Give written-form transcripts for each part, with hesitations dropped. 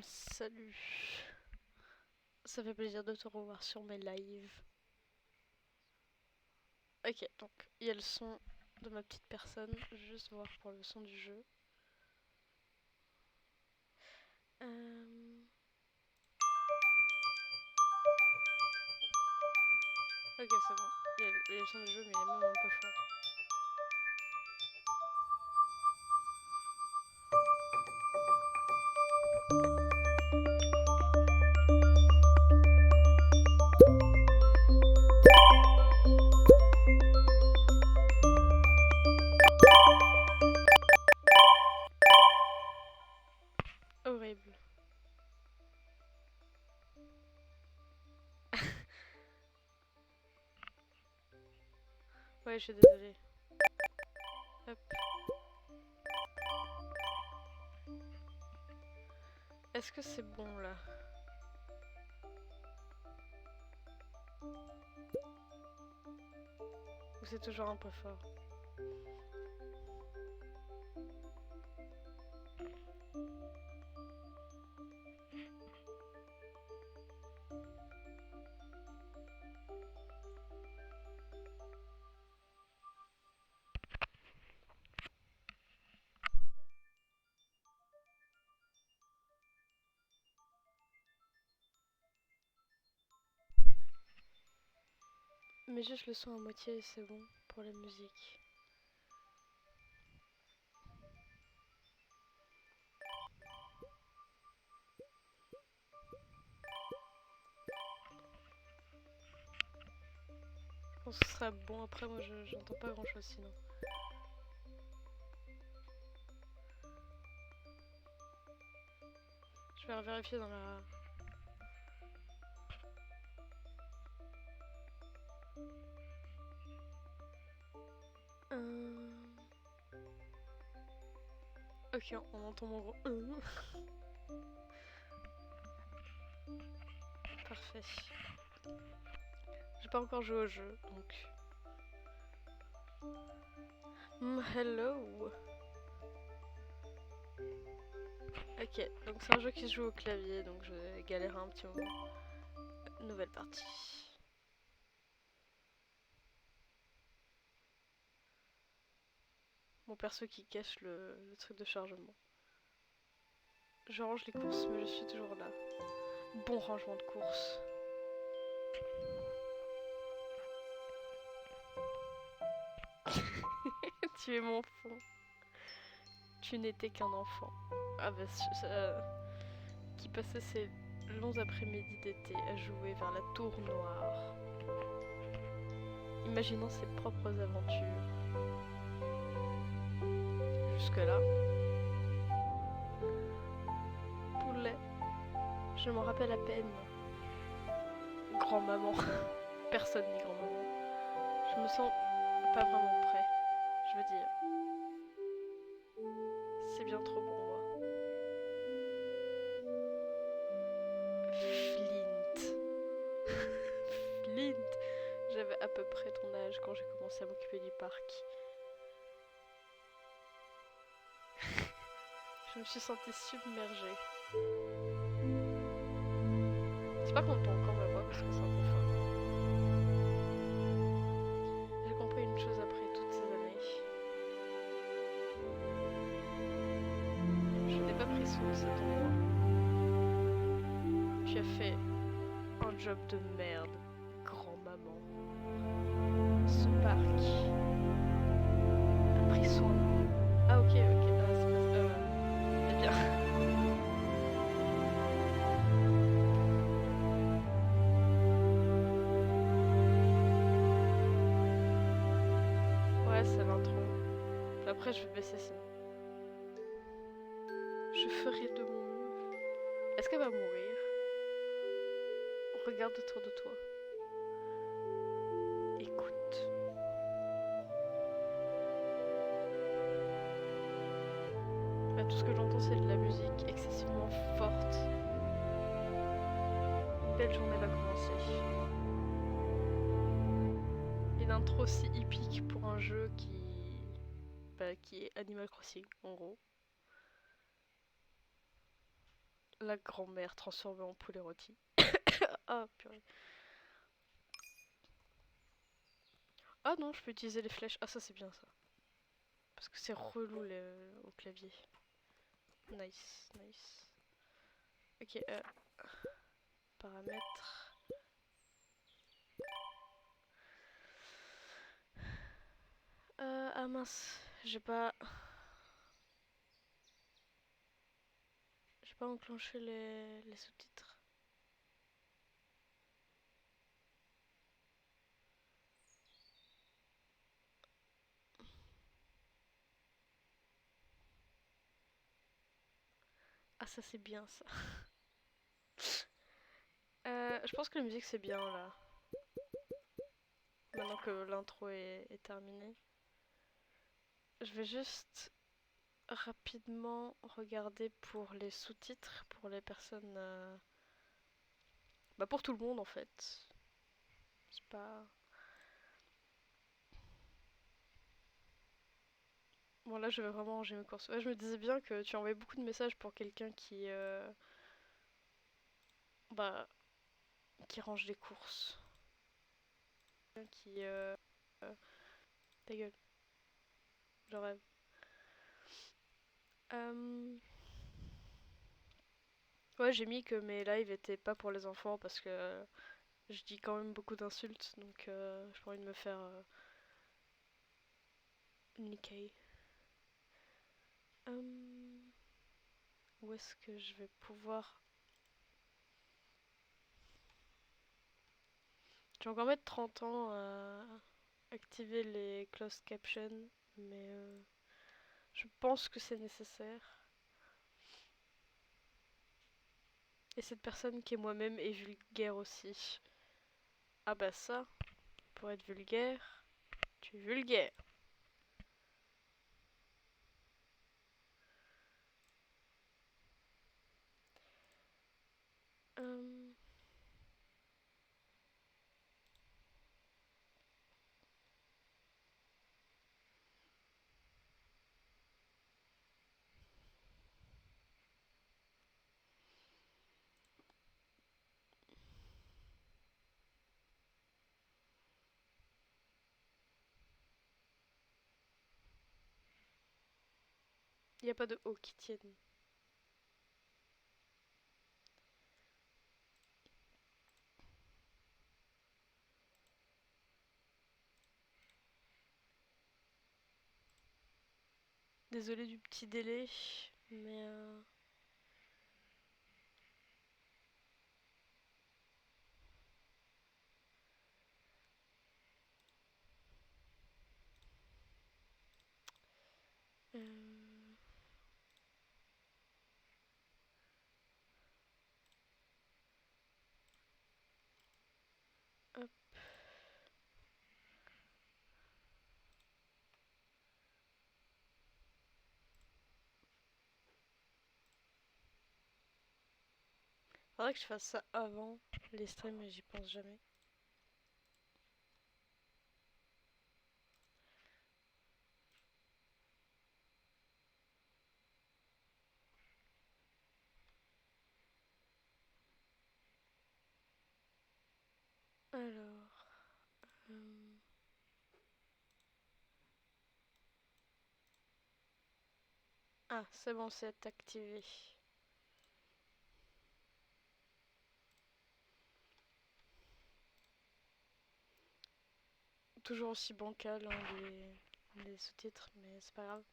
Salut, ça fait plaisir de te revoir sur mes lives. Ok, donc il y a le son de ma petite personne, je vais juste voir pour le son du jeu. Ok, c'est bon, il y a le son du jeu, mais il est même un peu fort. Horrible. Ouais, je suis désolée. Hop. Est-ce que c'est bon là? Ou c'est toujours un peu fort? Mais juste le son à moitié, c'est bon pour la musique. Je pense que ce sera bon, après moi j'entends pas grand chose sinon. Je vais vérifier dans la... Ok, on entend mon gros... Parfait. J'ai pas encore joué au jeu, donc... hello. Ok, donc c'est un jeu qui se joue au clavier, donc je vais galérer un petit moment. Nouvelle partie. Mon perso qui cache le truc de chargement. Je range les courses, mais je suis toujours là. Bon rangement de courses. Tu es mon fond. Tu n'étais qu'un enfant. Ah bah, qui passait ses longs après-midi d'été à jouer vers la tour noire, imaginant ses propres aventures. Jusque-là. Poulet. Je m'en rappelle à peine. Grand-maman. Personne ni grand-maman. Je me sens pas vraiment prêt. Je veux dire, c'est bien trop pour moi. Flint. Flint. J'avais à peu près ton âge quand j'ai commencé à m'occuper du parc. Je me suis sentie submergée. J'espère qu'on entend encore ma voix parce que c'est un peu fort. J'ai compris une chose après toutes ces années. Je n'ai pas pris soin de cet endroit. Tu as fait un job de merde, grand-maman. Ce parc a pris soin. Ah ok, c'est pas ça. Eh bien. Ouais, c'est l'intro. Après, je vais baisser ça. Je ferai de mon mieux. Est-ce qu'elle va mourir? Regarde autour de toi. Écoute. Bah, tout ce que j'entends, c'est de la musique excessivement forte. Une belle journée va commencer. Une intro si épique pour un jeu qui est Animal Crossing, en gros. La grand-mère transformée en poulet rôti. Ah, purée. Ah non, je peux utiliser les flèches. Ah, ça c'est bien ça. Parce que c'est relou au clavier. Nice, nice. Ok, paramètres. Ah mince, j'ai pas enclenché les sous-titres. Ah ça c'est bien ça. Je pense que la musique c'est bien là. Maintenant que l'intro est terminée. Je vais juste rapidement regarder pour les sous-titres, pour les personnes... Bah pour tout le monde en fait. C'est pas... Bon là je vais vraiment ranger mes courses. Ouais, je me disais bien que tu envoyais beaucoup de messages pour quelqu'un qui... Bah... qui range les courses. Quelqu'un qui... Ta gueule. Je rêve. Ouais, j'ai mis que mes lives étaient pas pour les enfants parce que je dis quand même beaucoup d'insultes, donc j'ai pas envie de me faire niquer. Où est-ce que je vais pouvoir... Je vais encore mettre 30 ans à activer les closed captions, mais je pense que c'est nécessaire. Et cette personne qui est moi-même est vulgaire aussi. Ah bah ça, pour être vulgaire, tu es vulgaire. Euh... Il n'y a pas de haut qui tienne. Désolée du petit délai, mais euh, hop. Faudrait que je fasse ça avant les streams, mais j'y pense jamais. Alors... euh, Ah, c'est bon, c'est activé. Toujours aussi bancal hein, les sous-titres, mais c'est pas grave.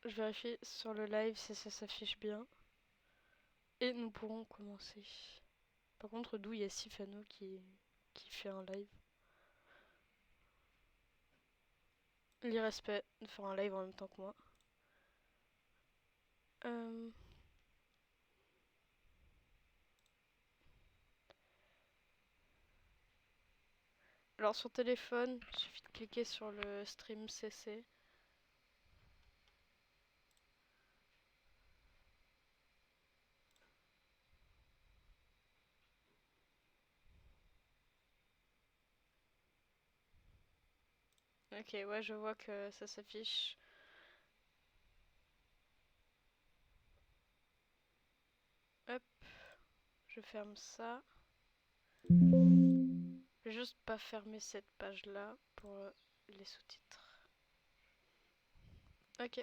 Je vérifie sur le live si ça s'affiche bien. Et nous pourrons commencer. Par contre, d'où il y a Sifano qui fait un live. L'irrespect de faire un live en même temps que moi. Euh... Alors sur téléphone, il suffit de cliquer sur le stream CC. Ok, ouais, je vois que ça s'affiche. Je ferme ça. Je vais juste pas fermer cette page-là pour les sous-titres. Ok.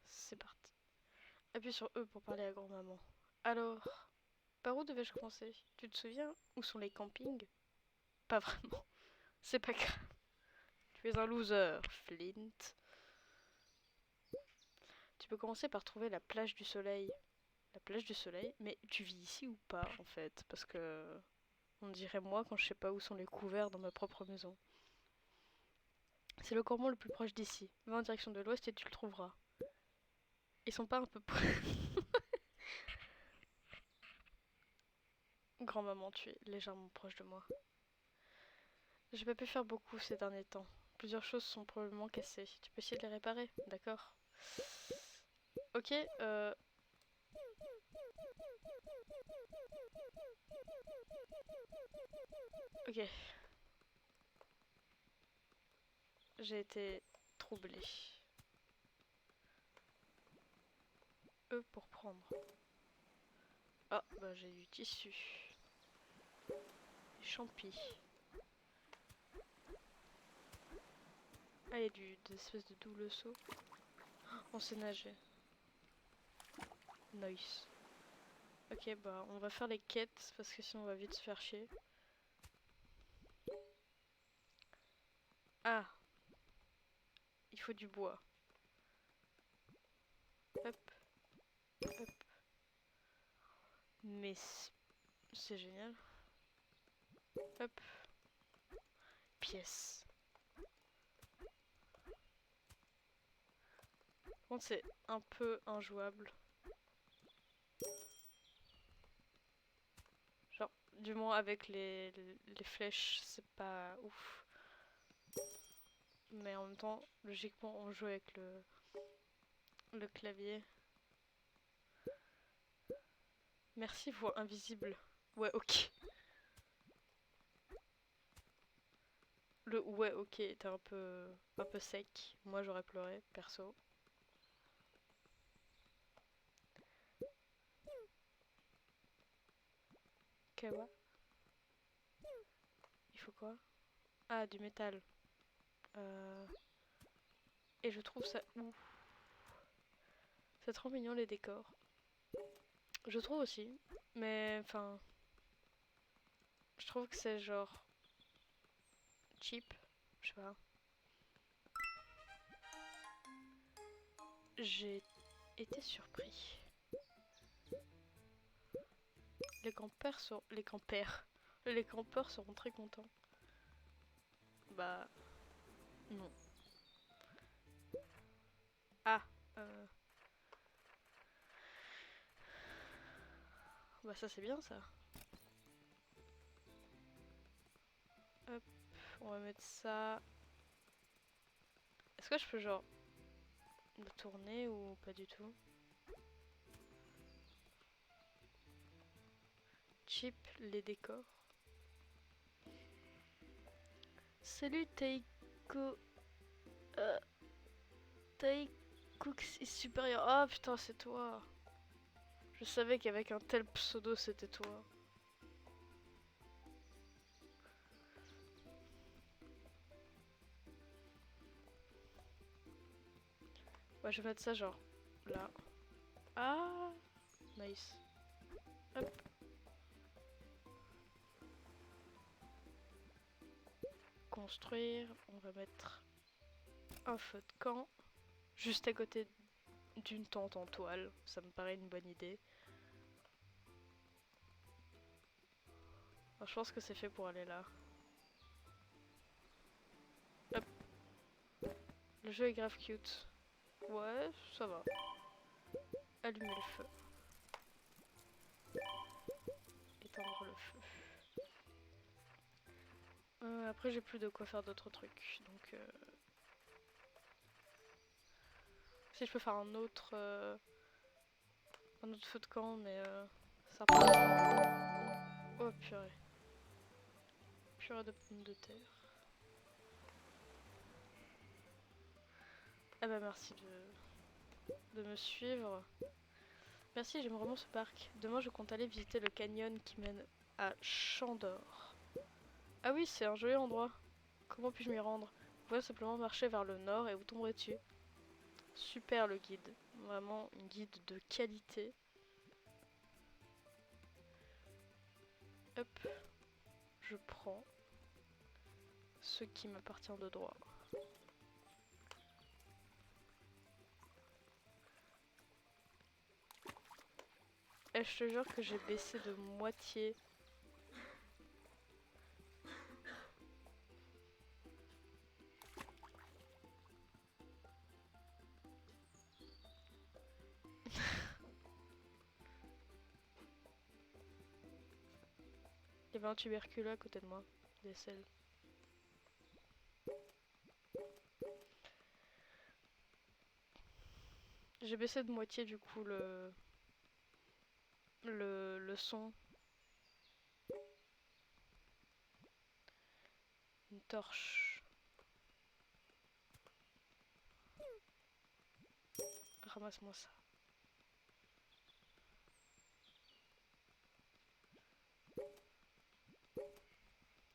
C'est parti. Appuie sur E pour parler à grand-maman. Alors, par où devais-je commencer? Tu te souviens où sont les campings? Pas vraiment. C'est pas grave. Tu es un loser, Flint. Tu peux commencer par trouver la plage du soleil. La plage du soleil? Mais tu vis ici ou pas en fait? Parce que on dirait moi quand je sais pas où sont les couverts dans ma propre maison. C'est le cormont le plus proche d'ici. Va en direction de l'ouest et tu le trouveras. Ils sont pas un peu près. Grand-maman, tu es légèrement proche de moi. J'ai pas pu faire beaucoup ces derniers temps. Plusieurs choses sont probablement cassées. Tu peux essayer de les réparer, d'accord? Ok, Ok. J'ai été troublée. E pour prendre. Ah, bah j'ai du tissu. Des champis. Ah, il y a des espèces de double saut. On sait nager. Nice. Ok, bah on va faire les quêtes parce que sinon on va vite se faire chier. Ah, il faut du bois. Hop, hop. Mais c'est génial. Hop. Pièce. Par contre, c'est un peu injouable. Genre, du moins avec les flèches, c'est pas ouf. Mais en même temps, logiquement, on joue avec le clavier. Merci, voix invisible. Ouais, ok. Le ouais, ok était un peu sec. Moi, j'aurais pleuré, perso. Kawa. Il faut quoi? Ah, du métal. Et je trouve ça ouf. C'est trop mignon les décors. Je trouve aussi. Mais enfin, je trouve que c'est genre cheap. Je sais pas. J'ai été surpris. Les campeurs sont... Les campeurs. Les campeurs seront très contents. Bah... Non. Ah. Bah ça c'est bien ça. Hop. On va mettre ça... Est-ce que je peux genre... le tourner ou pas du tout? Cheap les décors. Salut Taiko. Taiko est supérieur. Ah putain c'est toi. Je savais qu'avec un tel pseudo c'était toi. Ouais je vais mettre ça genre là. Ah nice. Hop. Construire. On va mettre un feu de camp. Juste à côté d'une tente en toile. Ça me paraît une bonne idée. Alors, je pense que c'est fait pour aller là. Hop. Le jeu est grave cute. Ouais, ça va. Allumer le feu. Éteindre le feu. Après j'ai plus de quoi faire d'autres trucs. Donc si je peux faire un autre feu de camp mais ça part. Oh purée. Purée de pommes de terre. Ah bah merci de me suivre. Merci, j'aime vraiment ce parc. Demain, je compte aller visiter le canyon qui mène à Chandor. Ah oui, c'est un joli endroit. Comment puis-je m'y rendre? Vous pouvez simplement marcher vers le nord et vous tomberez dessus. Super le guide. Vraiment une guide de qualité. Hop, je prends ce qui m'appartient de droit. Et je te jure que j'ai baissé de moitié. Il y avait un tuberculeux à côté de moi. Des selles. J'ai baissé de moitié du coup le son. Une torche. Ramasse-moi ça.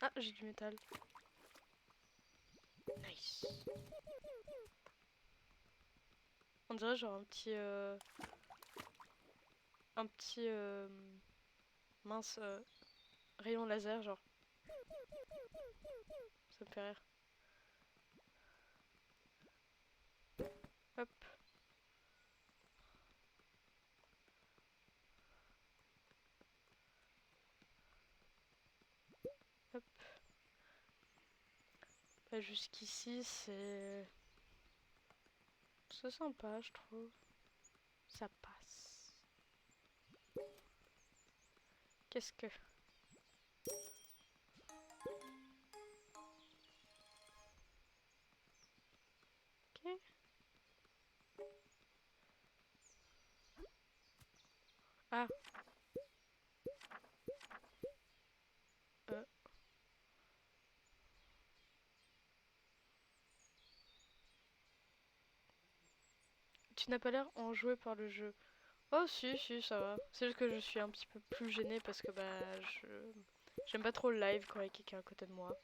Ah, j'ai du métal. Nice. On dirait genre un petit mince rayon laser, genre. Ça me fait rire. Hop. Hop. Bah, jusqu'ici, c'est sympa, je trouve. Ça passe. Qu'est-ce que... Ok. Ah. Euh. Tu n'as pas l'air enjoué par le jeu. Oh si, si, ça va. C'est juste que je suis un petit peu plus gênée parce que bah j'aime pas trop le live quand il y a quelqu'un à côté de moi.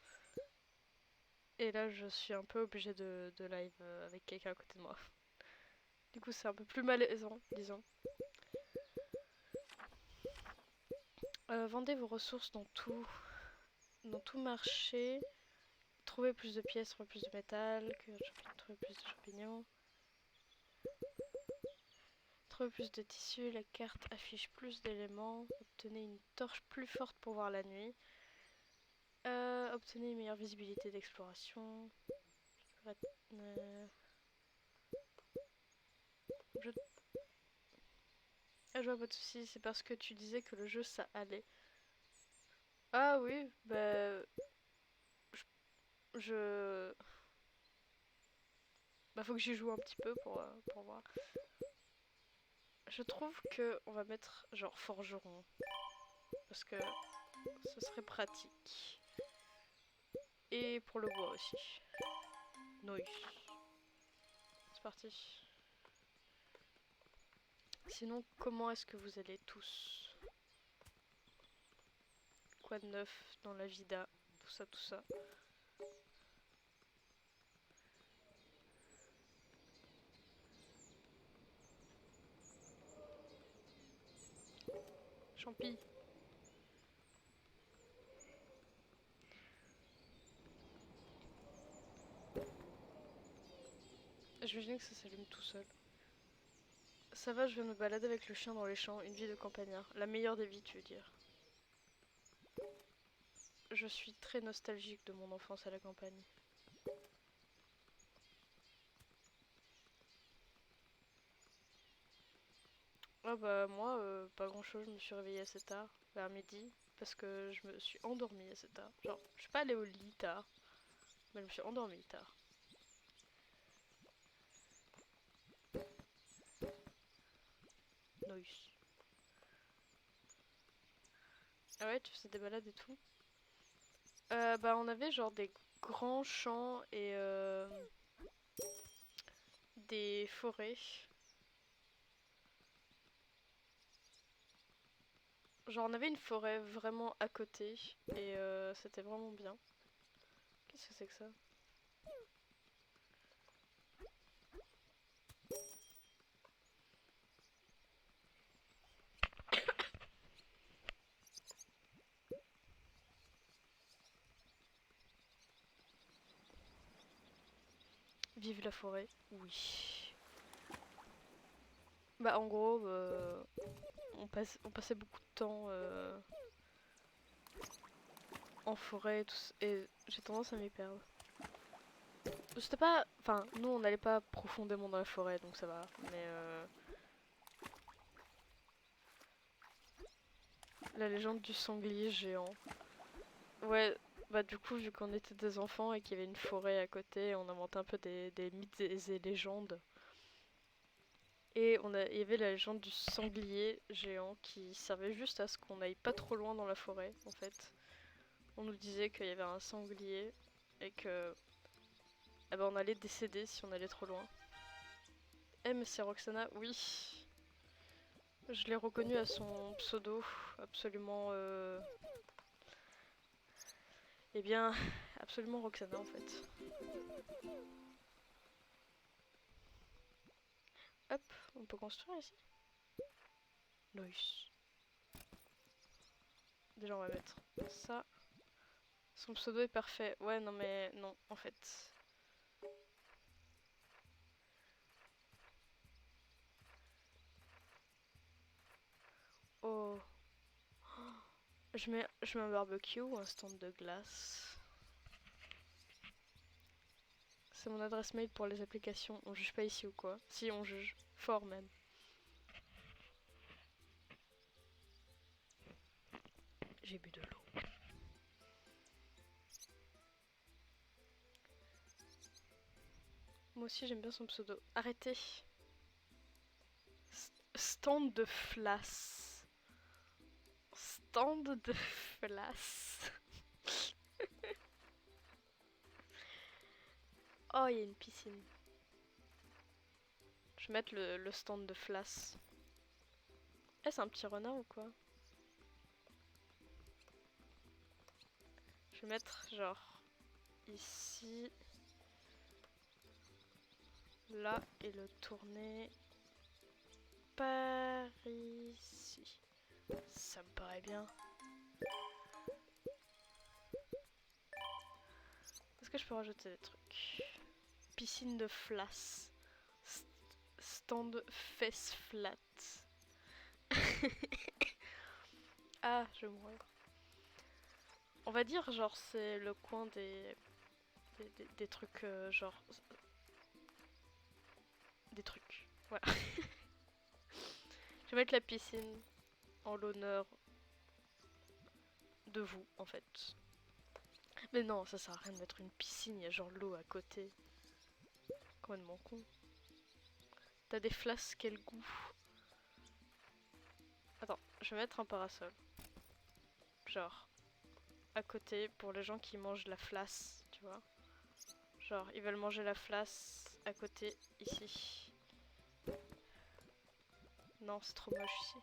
Et là je suis un peu obligée de live avec quelqu'un à côté de moi. Du coup c'est un peu plus malaisant, disons. Vendez vos ressources dans tout marché. Trouvez plus de pièces, trouvez plus de métal, trouvez plus de champignons. Trouvez plus de tissus, la carte affiche plus d'éléments. Obtenez une torche plus forte pour voir la nuit. Obtenez une meilleure visibilité d'exploration. Je... Ah, je vois pas de soucis, c'est parce que tu disais que le jeu ça allait. Ah oui, bah. Je. Bah, faut que j'y joue un petit peu pour voir. Je trouve que on va mettre genre forgeron. Parce que ce serait pratique. Et pour le bois aussi. Nice. C'est parti. Sinon, comment est-ce que vous allez tous? Quoi de neuf dans la vida? Tout ça, tout ça. Champi. J'imagine que ça s'allume tout seul. Ça va, je viens me balader avec le chien dans les champs, une vie de campagnard. La meilleure des vies, tu veux dire. Je suis très nostalgique de mon enfance à la campagne. Ah bah moi, pas grand chose, je me suis réveillée assez tard, vers midi, parce que je me suis endormie assez tard. Genre, je suis pas allée au lit tard, mais je me suis endormie tard. Nice. Ah ouais, tu faisais des balades et tout? Bah on avait genre des grands champs et des forêts. Genre on avait une forêt vraiment à côté et c'était vraiment bien. Qu'est-ce que c'est que ça? Vive la forêt. Oui. Bah en gros, on passait beaucoup de temps en forêt et j'ai tendance à m'y perdre. C'était pas... Enfin, nous on n'allait pas profondément dans la forêt donc ça va. Mais la légende du sanglier géant. Ouais, bah du coup vu qu'on était des enfants et qu'il y avait une forêt à côté, on inventait un peu des mythes et légendes. Et il y avait la légende du sanglier géant qui servait juste à ce qu'on n'aille pas trop loin dans la forêt en fait. On nous disait qu'il y avait un sanglier et que eh ben, on allait décéder si on allait trop loin. Eh mais c'est Roxana, oui. Je l'ai reconnu à son pseudo, absolument... Eh bien, absolument Roxana en fait. Hop, on peut construire ici. Nice. Déjà on va mettre ça. Son pseudo est parfait. Ouais non mais non en fait. Oh. Je mets un barbecue ou un stand de glace. C'est mon adresse mail pour les applications. On juge pas ici ou quoi? Si on juge. Fort même. J'ai bu de l'eau. Moi aussi j'aime bien son pseudo. Arrêtez. Stand de flas. Stand de flas. Oh, il y a une piscine. Je vais mettre le stand de flas. Eh, c'est un petit renard ou quoi? Je vais mettre genre ici, là et le tourner par ici. Ça me paraît bien. Est-ce que je peux rajouter des trucs? Piscine de flas. Stand fess flat. Ah, je vais mourir. On va dire genre c'est le coin des trucs genre... Des trucs. Voilà. Je vais mettre la piscine en l'honneur de vous en fait. Mais non, ça sert à rien de mettre une piscine, il y a genre l'eau à côté. Complètement con. T'as des flasques, quel goût. Attends, je vais mettre un parasol. Genre, à côté pour les gens qui mangent la flasse, tu vois. Genre, ils veulent manger la flasse à côté, ici. Non, c'est trop moche ici.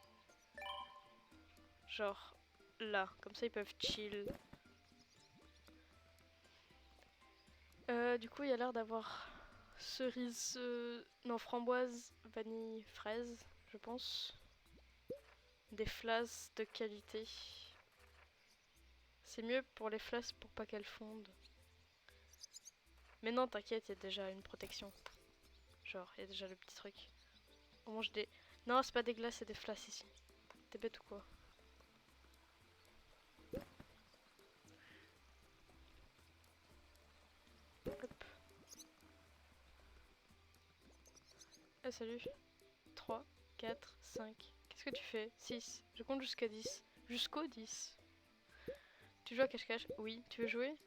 Genre, là, comme ça ils peuvent chill. Du coup, il y a l'air d'avoir cerise... non, framboise, vanille, fraise, je pense. Des flasques de qualité. C'est mieux pour les flasques pour pas qu'elles fondent. Mais non, t'inquiète, il y a déjà une protection. Genre, il y a déjà le petit truc. On mange des... Non, c'est pas des glaces, c'est des flasques ici. T'es bête ou quoi? Hop. Ah, salut. 3, 4, 5. Qu'est-ce que tu fais? 6. Je compte jusqu'à 10. Jusqu'au 10. Tu joues à cache-cache? Oui. Tu veux jouer?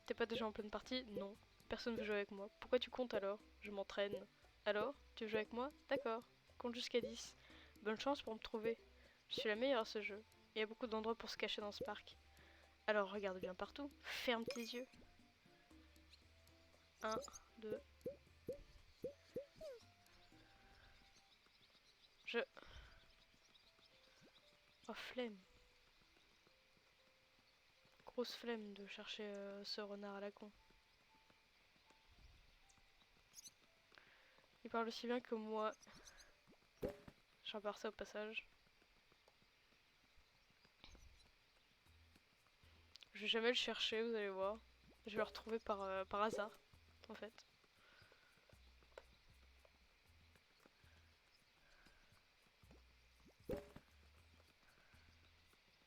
T'es pas déjà en pleine partie? Non. Personne veut jouer avec moi. Pourquoi tu comptes alors? Je m'entraîne. Alors? Tu veux jouer avec moi? D'accord. Compte jusqu'à 10. Bonne chance pour me trouver. Je suis la meilleure à ce jeu. Il y a beaucoup d'endroits pour se cacher dans ce parc. Alors regarde bien partout. Ferme tes yeux. 1, 2. Je... Oh flemme. grosse flemme de chercher ce renard à la con. Il parle aussi bien que moi. Je repars ça au passage. Je vais jamais le chercher, vous allez voir. Je vais le retrouver par hasard, en fait.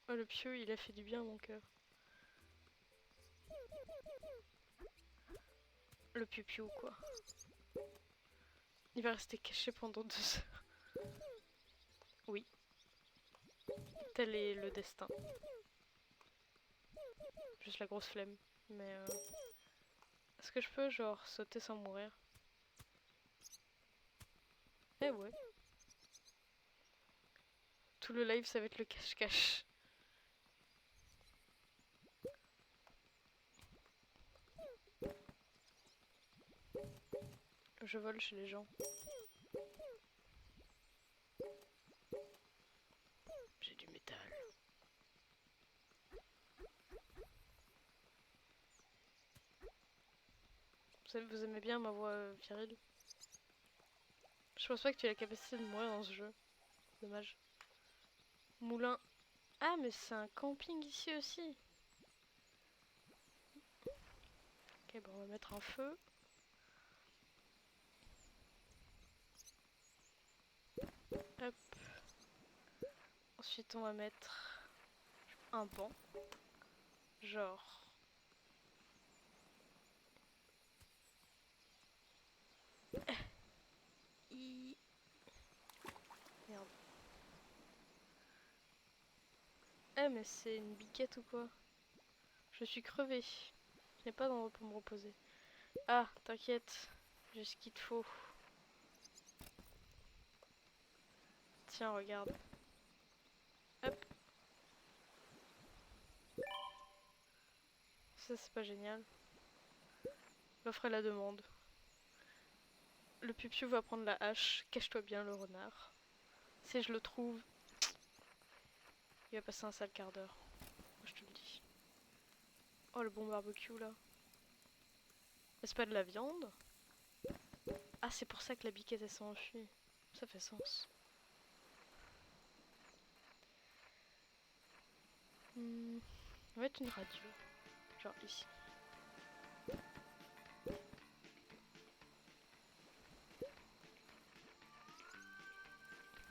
Oh, le pieu, il a fait du bien à mon cœur. Le piou-piou, quoi. Il va rester caché pendant 2 heures. Oui. Tel est le destin. Juste la grosse flemme. Mais est-ce que je peux, genre, sauter sans mourir? Eh ouais. Tout le live, ça va être le cache-cache. Je vole chez les gens. J'ai du métal. Vous aimez bien ma voix virile? Je pense pas que tu aies la capacité de mourir dans ce jeu. Dommage. Moulin. Ah, mais c'est un camping ici aussi. Ok, bon, on va mettre un feu. Hop. Ensuite, on va mettre un banc. Genre. Merde. Eh, mais c'est une biquette ou quoi? Je suis crevée. Je n'ai pas d'endroit pour me reposer. Ah, t'inquiète. J'ai ce qu'il te faut. Tiens, regarde. Hop. Ça, c'est pas génial. L'offre et la demande. Le pupiou va prendre la hache. Cache-toi bien, le renard. Si je le trouve, il va passer un sale quart d'heure. Je te le dis. Oh, le bon barbecue là. C'est pas de la viande? Ah, c'est pour ça que la biquette elle s'est enfuie. Ça fait sens. On va mettre une radio. Genre ici.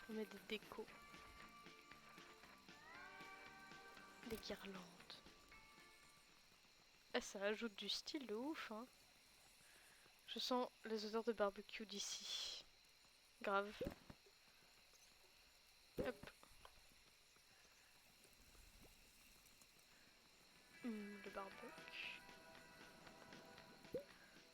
On met des décos. Des guirlandes. Ah, ça ajoute du style de ouf, hein. Je sens les odeurs de barbecue d'ici. Grave. Hop. Le barbecue.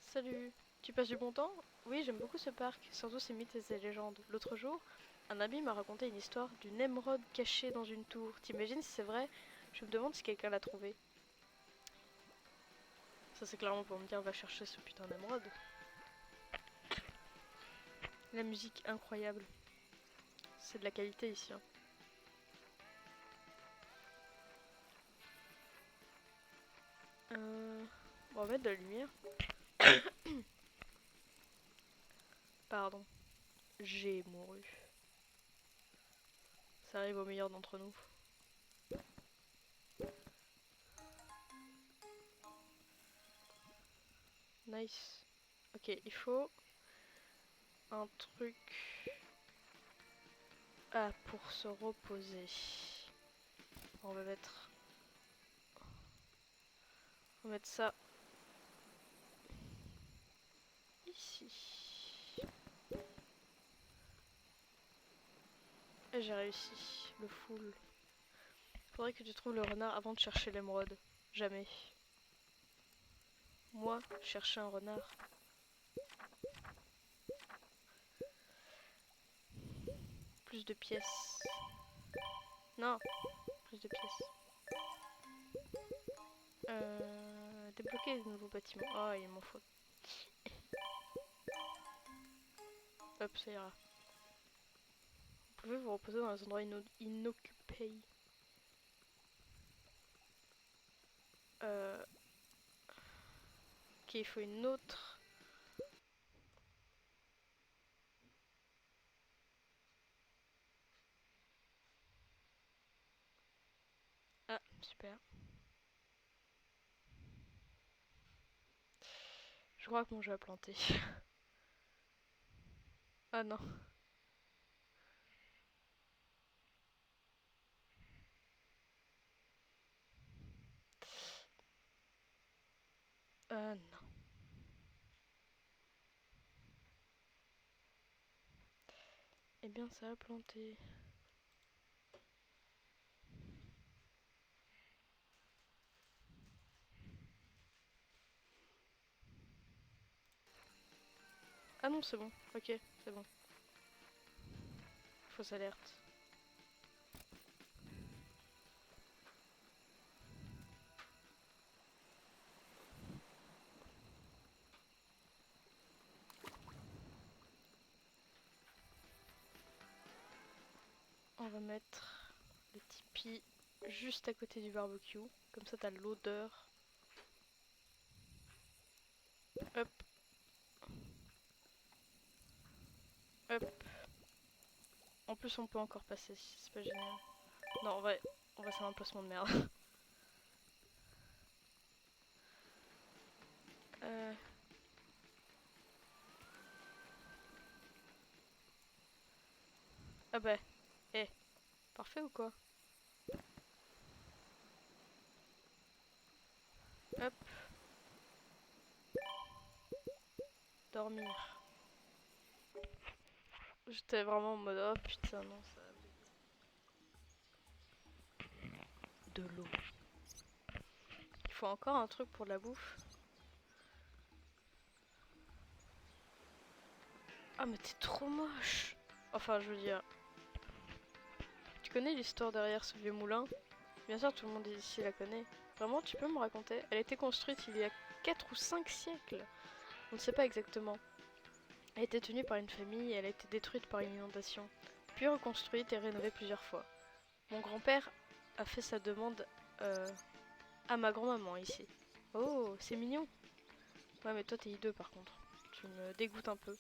Salut. Tu passes du bon temps? Oui, j'aime beaucoup ce parc, surtout ses mythes et ses légendes. L'autre jour, un ami m'a raconté une histoire d'une émeraude cachée dans une tour. T'imagines si c'est vrai? Je me demande si quelqu'un l'a trouvée. Ça c'est clairement pour me dire va chercher ce putain d'émeraude. La musique incroyable. C'est de la qualité ici. Hein. Bon, on va mettre de la lumière. Pardon. J'ai mouru. Ça arrive au meilleur d'entre nous. Nice. Ok, il faut un truc pour se reposer. On va mettre ça ici. Et j'ai réussi. Le full. Faudrait que tu trouves le renard avant de chercher l'émeraude. Jamais. Moi, chercher un renard. Plus de pièces. Non, plus de pièces. Débloquer de nouveaux bâtiments. Oh, il m'en faut. Hop, ça ira. Vous pouvez vous reposer dans les endroits inoccupés. Ok, il faut une autre. Ah, super. Je crois que mon jeu a planté. Ah non. Ah non. Eh bien, ça a planté. Ah non, c'est bon. Ok, c'est bon. Fausse alerte. On va mettre le tipi juste à côté du barbecue. Comme ça, t'as l'odeur. Hop, hop. En plus, on peut encore passer. C'est pas génial. Non, on va faire un placement de merde. Euh... Ah bah, eh, parfait ou quoi? Hop, dormir. J'étais vraiment en mode, oh putain, non, ça va vite. De l'eau. Il faut encore un truc pour de la bouffe. Ah, mais t'es trop moche. Enfin, je veux dire, tu connais l'histoire derrière ce vieux moulin? Bien sûr, tout le monde ici la connaît. Vraiment, tu peux me raconter? Elle a été construite il y a 4 ou 5 siècles. On ne sait pas exactement. Elle a été tenue par une famille et elle a été détruite par une inondation. Puis reconstruite et rénovée plusieurs fois. Mon grand-père a fait sa demande à ma grand-maman ici. Oh, c'est mignon. Ouais, mais toi t'es hideux par contre. Tu me dégoûtes un peu.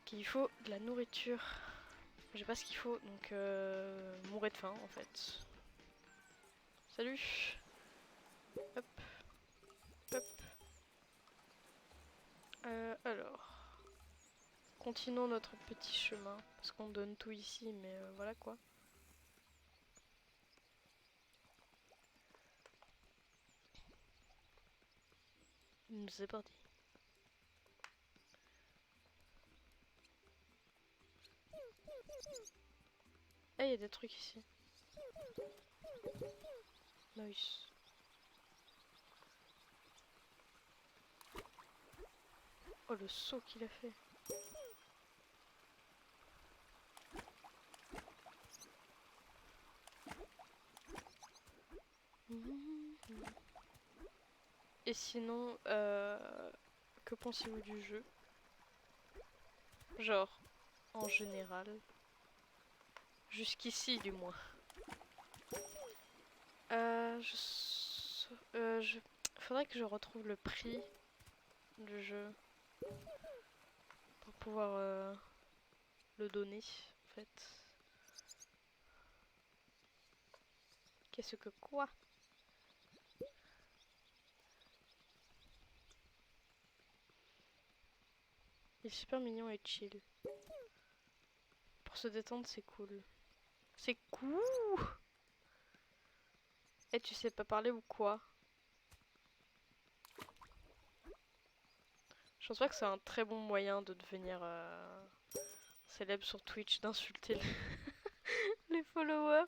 Qu'il faut de la nourriture. J'ai pas ce qu'il faut, donc mourir de faim en fait. Salut. Hop, hop. Alors, continuons notre petit chemin parce qu'on donne tout ici, mais voilà quoi. C'est parti. Ah, il y a des trucs ici. Nice. Oh, le saut qu'il a fait. Et sinon, que pensez-vous du jeu? Genre, en général. Jusqu'ici, du moins. Faudrait que je retrouve le prix du jeu pour pouvoir le donner, en fait. Qu'est-ce que quoi? Il est super mignon et chill. Pour se détendre, c'est cool. C'est cool! Et tu sais pas parler ou quoi? Je pense pas que c'est un très bon moyen de devenir célèbre sur Twitch, d'insulter les followers.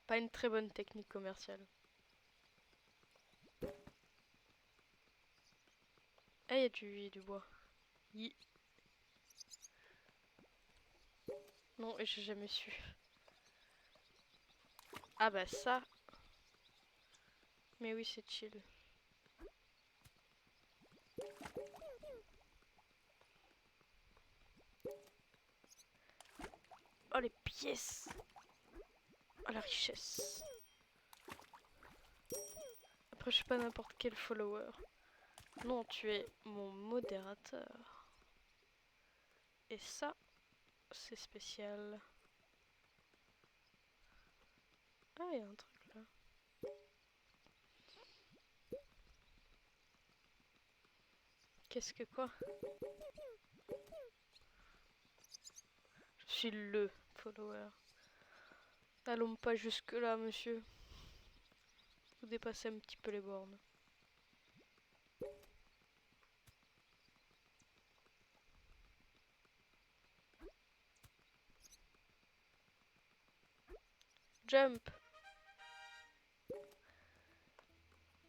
Pas une très bonne technique commerciale. Ah, il y a du bois. Yi. Non, et j'ai jamais su. Ah bah ça. Mais oui, c'est chill. Oh les pièces. Oh la richesse. Après je suis pas n'importe quel follower. Non, tu es mon modérateur. Et ça, c'est spécial. Ah, il y a un truc là. Qu'est-ce que quoi? Je suis le follower. Allons pas jusque là, monsieur. Vous dépassez un petit peu les bornes. Jump!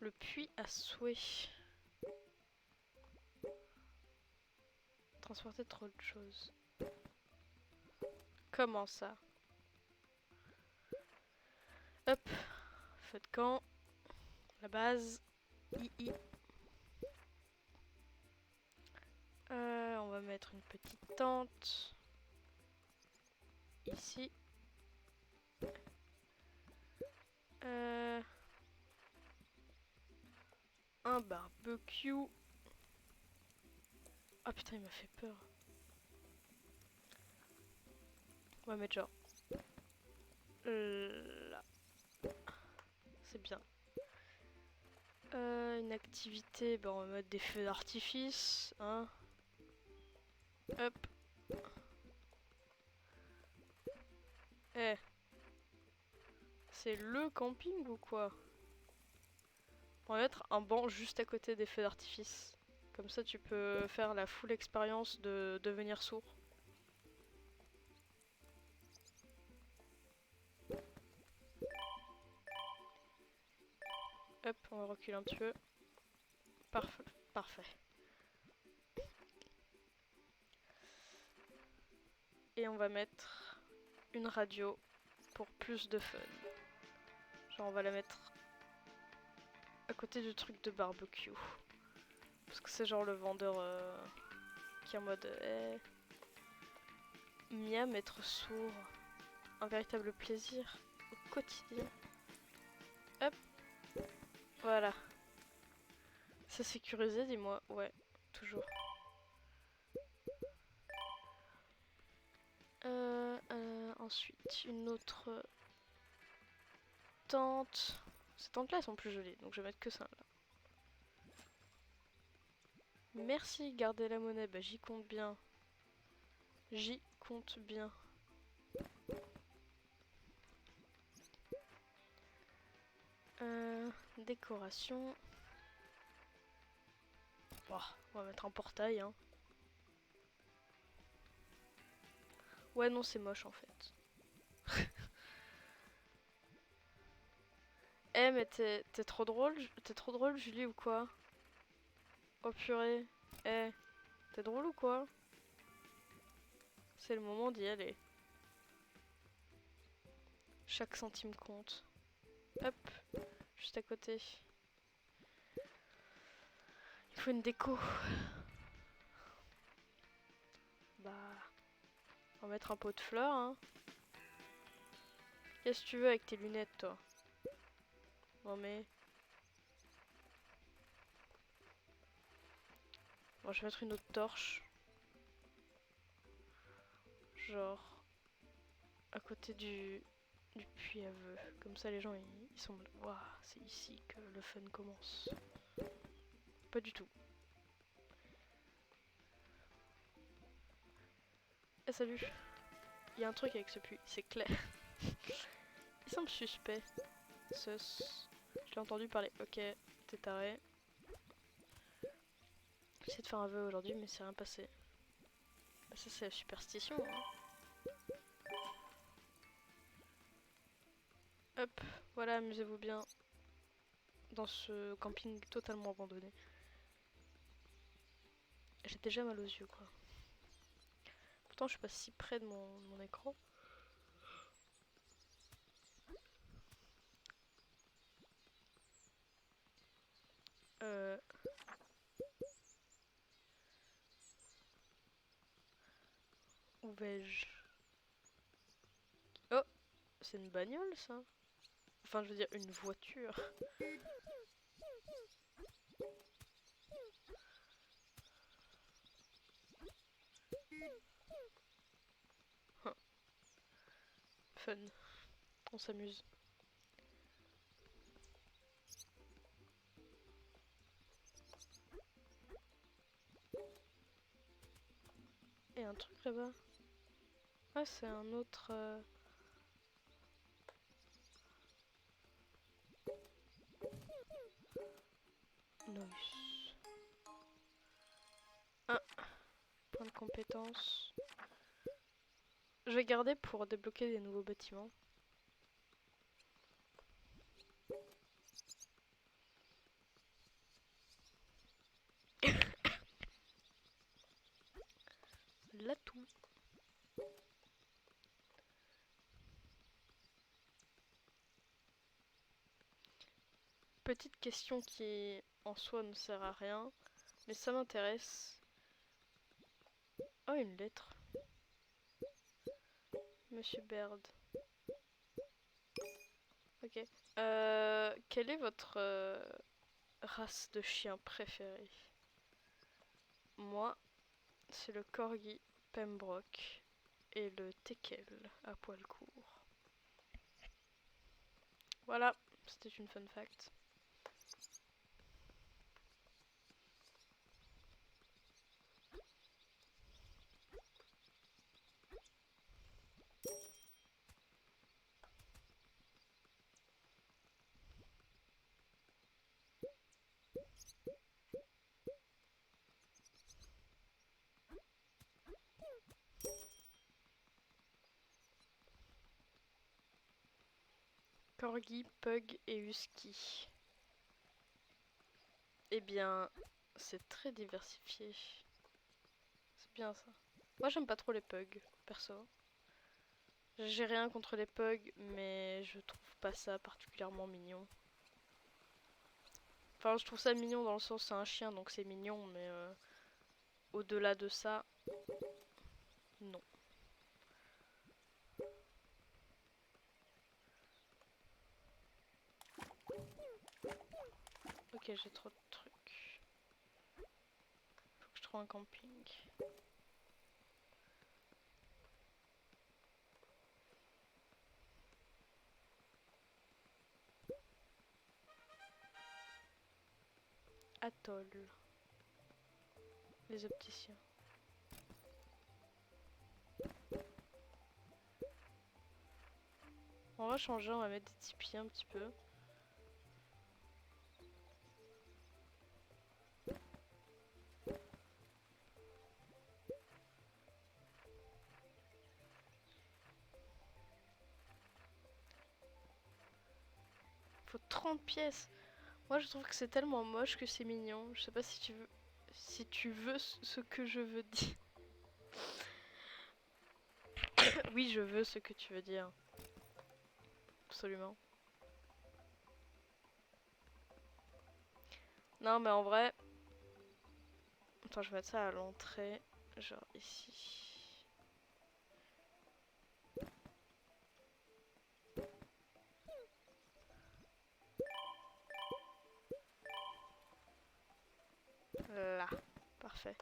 Le puits à souhait. Transporter trop de choses. Comment ça? Hop. Feu de camp. La base. II. On va mettre une petite tente. Ici. Un barbecue. Ah putain, il m'a fait peur. On va mettre genre là. C'est bien. Une activité, ben on va mettre des feux d'artifice, hein. Hop. Eh. C'est le camping ou quoi? On va mettre un banc juste à côté des feux d'artifice. Comme ça tu peux faire la full expérience de devenir sourd. Hop, on va reculer un petit peu. Parfait. Parfait. Et on va mettre une radio pour plus de fun. Genre on va la mettre à côté du truc de barbecue. Parce que c'est genre le vendeur qui est en mode miam, être sourd. Un véritable plaisir au quotidien. Hop. Voilà. C'est sécurisé, dis-moi. Ouais, toujours. Ensuite, une autre tente. Ces tentes-là, elles sont plus jolies, donc je vais mettre que ça là. Merci, garder la monnaie. Bah, j'y compte bien. J'y compte bien. Décoration. Oh, on va mettre un portail, hein. Ouais, non, c'est moche en fait. Eh, mais t'es trop drôle, Julie, ou quoi? Oh purée. Eh, t'es drôle ou quoi? C'est le moment d'y aller. Chaque centime compte. Hop, juste à côté. Il faut une déco. Bah, on va mettre un pot de fleurs, hein. Qu'est-ce que tu veux avec tes lunettes, toi? Non mais... Bon, je vais mettre une autre torche. Genre... à côté du puits à vœux. Comme ça, les gens, ils sont... Waouh, c'est ici que le fun commence. Pas du tout. Eh, salut. Il y a un truc avec ce puits, c'est clair. Il semble suspect. Sus. Je l'ai entendu parler. Ok, t'es taré. J'essaie de faire un vœu aujourd'hui, mais c'est rien passé. Bah, ça, c'est la superstition, hein. Hop, voilà, amusez-vous bien dans ce camping totalement abandonné. J'ai déjà mal aux yeux, quoi. Pourtant, je suis pas si près de mon écran. Où vais-je? c'est une bagnole ça? Enfin, je veux dire, une voiture. Hein, fun. On s'amuse. Et un truc là-bas. Ah, c'est un autre... Nice. Un point de compétence. Je vais garder pour débloquer des nouveaux bâtiments. L'atout. Petite question qui en soi ne sert à rien, mais ça m'intéresse. Oh, une lettre. Monsieur Baird. Ok. Quelle est votre race de chien préférée? Moi, c'est le corgi Pembroke et le teckel à poil court. Voilà, c'était une fun fact. Corgi, pug et husky. Eh bien, c'est très diversifié. C'est bien ça. Moi, j'aime pas trop les pugs, perso. J'ai rien contre les pugs, mais je trouve pas ça particulièrement mignon. Enfin, je trouve ça mignon dans le sens c'est un chien, donc c'est mignon, mais au-delà de ça, non. Ok, j'ai trop de trucs. Faut que je trouve un camping. Atoll. Les opticiens. On va changer, on va mettre des tipis un petit peu. Faut 30 pièces. Moi je trouve que c'est tellement moche que c'est mignon. Je sais pas si tu veux, si tu veux ce que je veux dire. Oui, je veux ce que tu veux dire. Absolument. Non, mais en vrai... Attends, je vais mettre ça à l'entrée. Genre ici. Là. Parfait.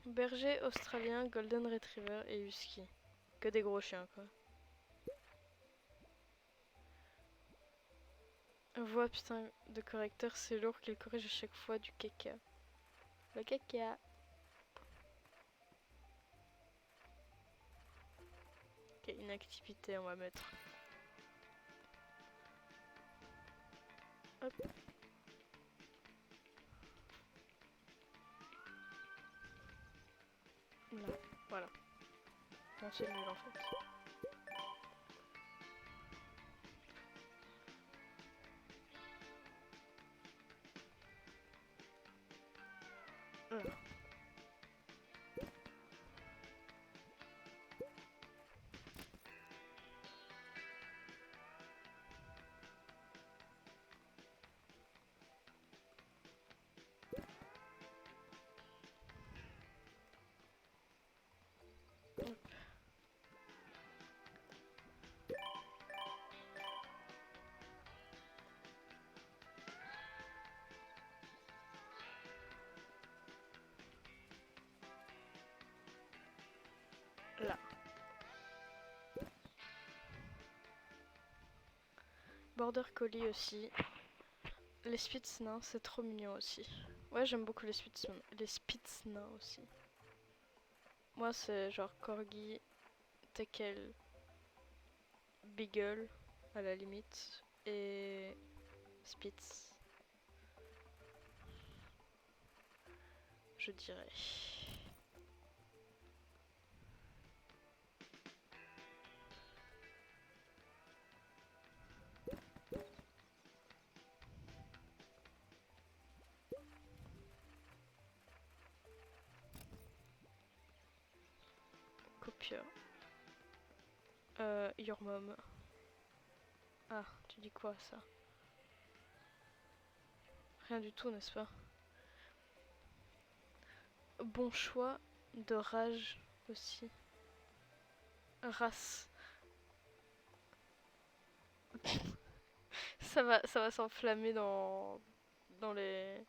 Berger australien, golden retriever et husky. Que des gros chiens, quoi. Voix putain de correcteur, c'est lourd qu'il corrige à chaque fois du caca. Le caca. Ok, inactivité, on va mettre. Hop. Là, voilà. Non, c'est nul en fait. Là. border collie aussi. Les Spitz nains, c'est trop mignon aussi. Ouais, j'aime beaucoup les Spitz nains aussi. Moi, c'est genre corgi, teckel, beagle à la limite et Spitz, je dirais. Copieur. Your mom. Ah, tu dis quoi ça? Rien du tout, n'est-ce pas? Bon choix de rage aussi. Race. Ça va s'enflammer dans le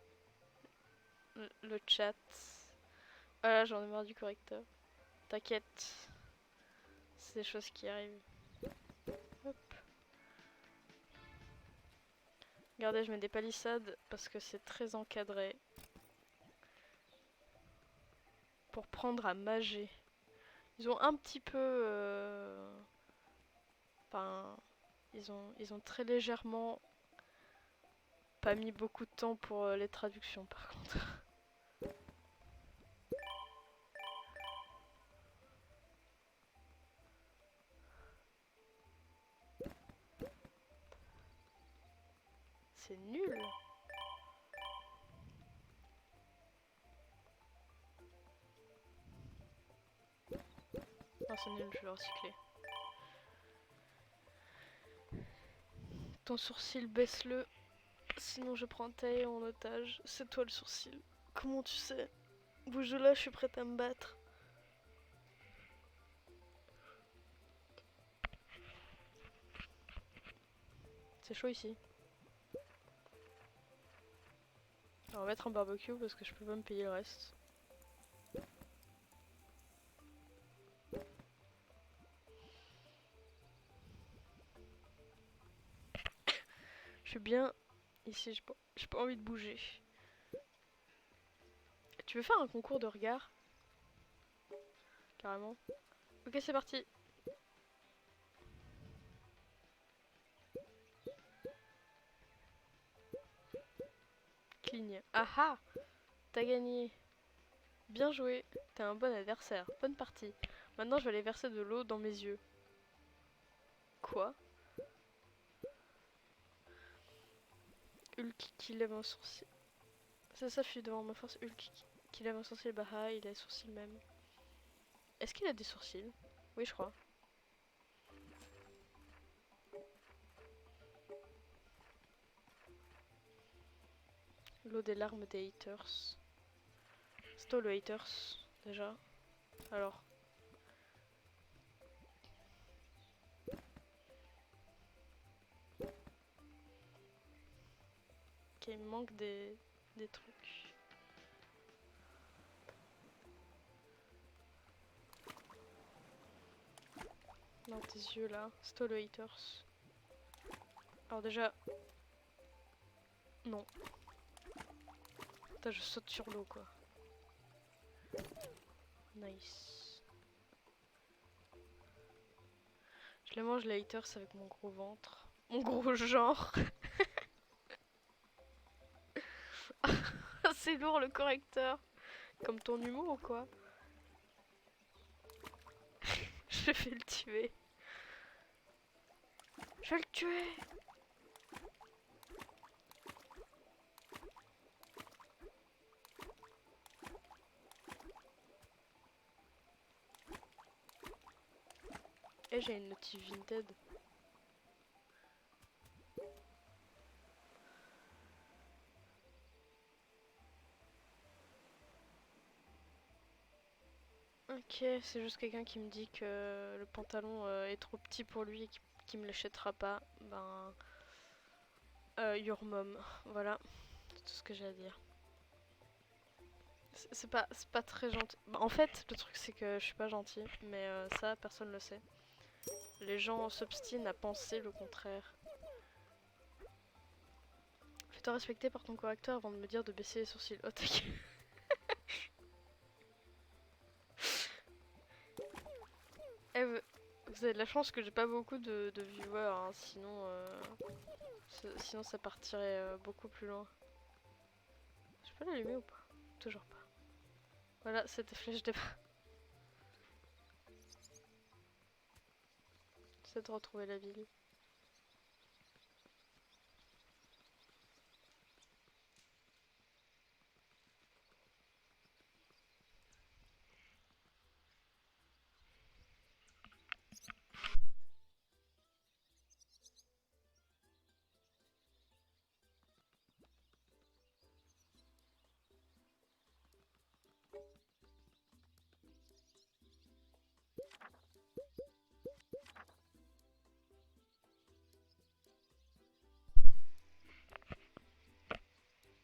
chat. Voilà, j'en ai marre du correcteur. T'inquiète, c'est des choses qui arrivent. Hop. Regardez, je mets des palissades parce que c'est très encadré. Pour prendre à mager. Ils ont un petit peu... Enfin... Ils ont très légèrement pas mis beaucoup de temps pour les traductions par contre. C'est nul. Non, c'est nul, je vais le recycler. Ton sourcil, baisse-le. Sinon je prends taille en otage. C'est toi le sourcil. Comment tu sais? Bouge de là, je suis prête à me battre. C'est chaud ici. On va mettre un barbecue parce que je peux pas me payer le reste. Je suis bien ici, j'ai pas envie de bouger. Tu veux faire un concours de regard? Carrément. Ok, c'est parti. Cligne. Ah ah! T'as gagné. Bien joué. T'es un bon adversaire. Bonne partie. Maintenant, je vais aller verser de l'eau dans mes yeux. Quoi? Hulk qui lève un sourcil. C'est ça, fuit devant ma force. Hulk qui lève un sourcil. Bah ah, il a les sourcils même. Est-ce qu'il a des sourcils? Oui, je crois. L'eau des larmes des haters. C'est toi le haters, déjà. Alors. Ok, il me manque des trucs. Dans tes yeux là. C'est toi le haters. Alors déjà. Non. Putain, je saute sur l'eau quoi. Nice. Je les mange les haters avec mon gros ventre. Mon gros genre. C'est lourd le correcteur. Comme ton humour ou quoi? Je vais le tuer. Je vais le tuer. Et j'ai une notif Vinted. Ok, c'est juste quelqu'un qui me dit que le pantalon est trop petit pour lui et qui me l'achètera pas. Ben... your mom. Voilà, c'est tout ce que j'ai à dire. C'est pas très gentil. Bah, en fait, le truc c'est que je suis pas gentille, mais ça, personne le sait. Les gens s'obstinent à penser le contraire. Fais-toi respecter par ton correcteur avant de me dire de baisser les sourcils. Oh, t'inquiète. Eh, vous avez de la chance que j'ai pas beaucoup de viewers, hein, sinon ça partirait beaucoup plus loin. Je peux l'allumer ou pas? Toujours pas. Voilà, c'était flèche débat. C'est de retrouver la ville.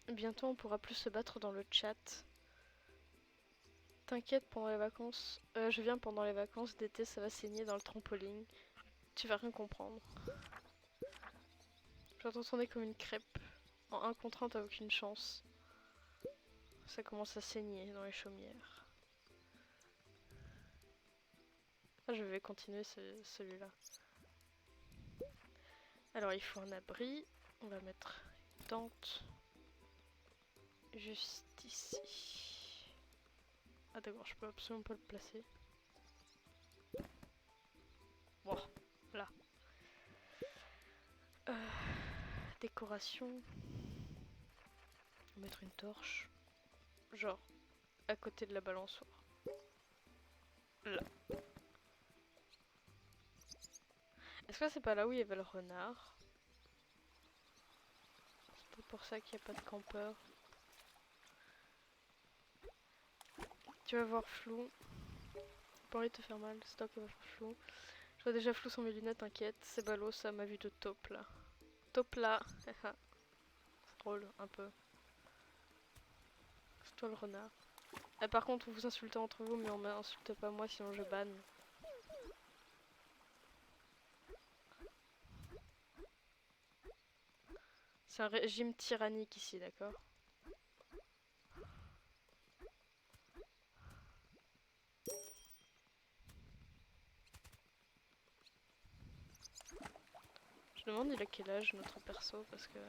Bientôt on pourra plus se battre dans le chat. T'inquiète pendant les vacances. Je viens pendant les vacances d'été, ça va saigner dans le trampoline. Tu vas rien comprendre. Je vais tourner comme une crêpe. En 1 contre 1 t'as aucune chance. Ça commence à saigner dans les chaumières. Ah, je vais continuer celui-là. Alors il faut un abri. On va mettre une tente. Juste ici. Ah d'accord, je peux absolument pas le placer. Bon, là. Décoration. On va mettre une torche. Genre, à côté de la balançoire. Là. Est-ce que c'est pas là où il y avait le renard? C'est peut-être pour ça qu'il n'y a pas de campeur. Tu vas voir flou. Pas envie de te faire mal, c'est toi qui vas voir flou. Je vois déjà flou sans mes lunettes, t'inquiète. C'est ballot, ça m'a vu de taupe là. Taupe là. C'est drôle, un peu. C'est toi le renard. Ah, par contre, vous vous insultez entre vous, mais on m'insulte pas moi, sinon je banne. C'est un régime tyrannique ici, d'accord? Je demande il a quel âge notre perso, parce que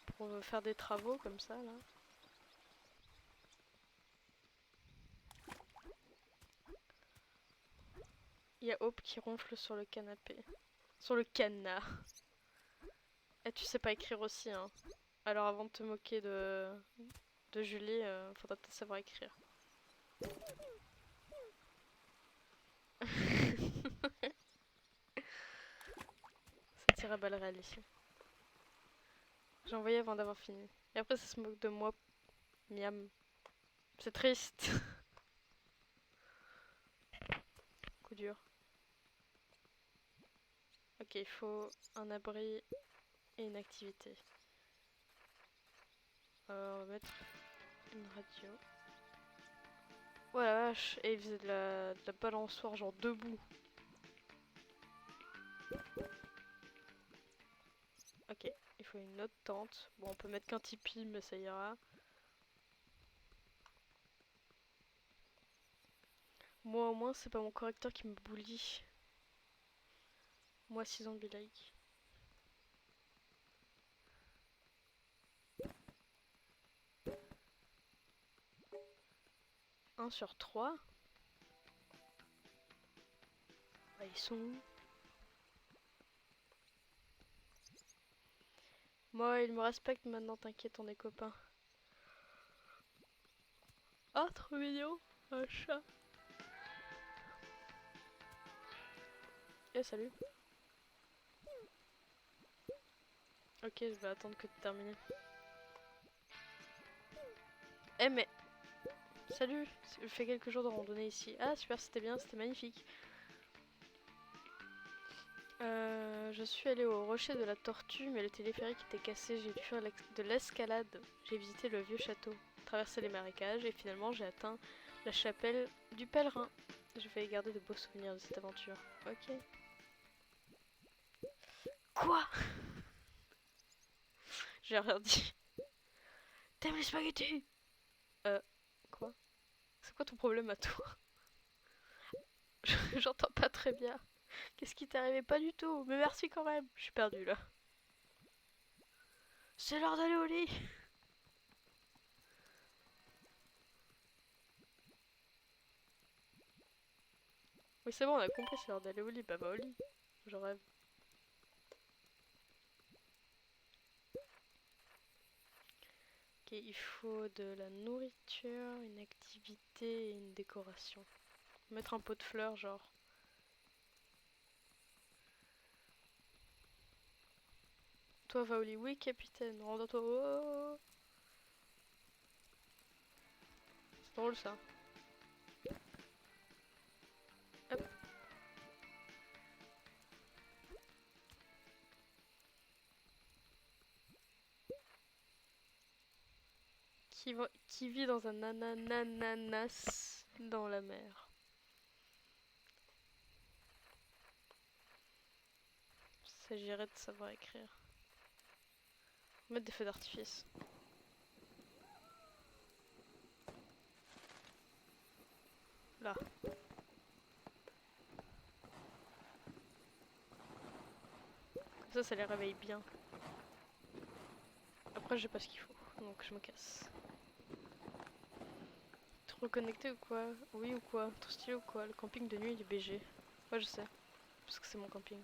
pour faire des travaux comme ça là. Il y a Hope qui ronfle sur le canapé. Sur le canard. Et tu sais pas écrire aussi, hein. Alors avant de te moquer de Julie, faudra peut-être savoir écrire. Ça tire à balles réelles ici. J'ai envoyé avant d'avoir fini. Et après ça se moque de moi. Miam. C'est triste. Coup dur. Ok, il faut un abri et une activité. On va mettre une radio. Oh la vache, et il faisait de la balançoire genre debout. Ok, il faut une autre tente. Bon, on peut mettre qu'un tipi, mais ça ira. Moi au moins, c'est pas mon correcteur qui me bully. Moi 6 ans de be like. Un sur 3. Bah, ils sont où? Moi, il me respecte maintenant, t'inquiète, on est copains. Oh, trop mignon, un chat. Eh, salut. Ok, je vais attendre que tu termines. Eh, mais... Salut, je fais quelques jours de randonnée ici. Ah, super, c'était bien, c'était magnifique. Je suis allée au rocher de la Tortue, mais le téléphérique était cassé. J'ai dû faire de l'escalade. J'ai visité le vieux château, traversé les marécages et finalement j'ai atteint la chapelle du pèlerin. Je vais garder de beaux souvenirs de cette aventure. Ok. Quoi? J'ai rien dit. T'aimes les spaghettis? Quoi? C'est quoi ton problème à toi? J'entends pas très bien. Qu'est-ce qui t'est arrivé? Pas du tout, mais merci quand même. Je suis perdue là. C'est l'heure d'aller au lit. Oui, c'est bon, on a compris, c'est l'heure d'aller au lit. Bah, va au lit. Je rêve. Ok, il faut de la nourriture, une activité et une décoration. Mettre un pot de fleurs, genre. Toi, va au lit. Oui, capitaine, rends-toi. Oh, c'est drôle ça. Hop. Qui vit dans un ananas dans la mer. Il s'agirait de savoir écrire. Mettre des feux d'artifice. Là. Comme ça les réveille bien. Après, j'ai pas ce qu'il faut, donc je me casse. Trop reconnecté ou quoi? Oui ou quoi? Trop stylé ou quoi? Le camping de nuit il est BG. Ouais, je sais. Parce que c'est mon camping.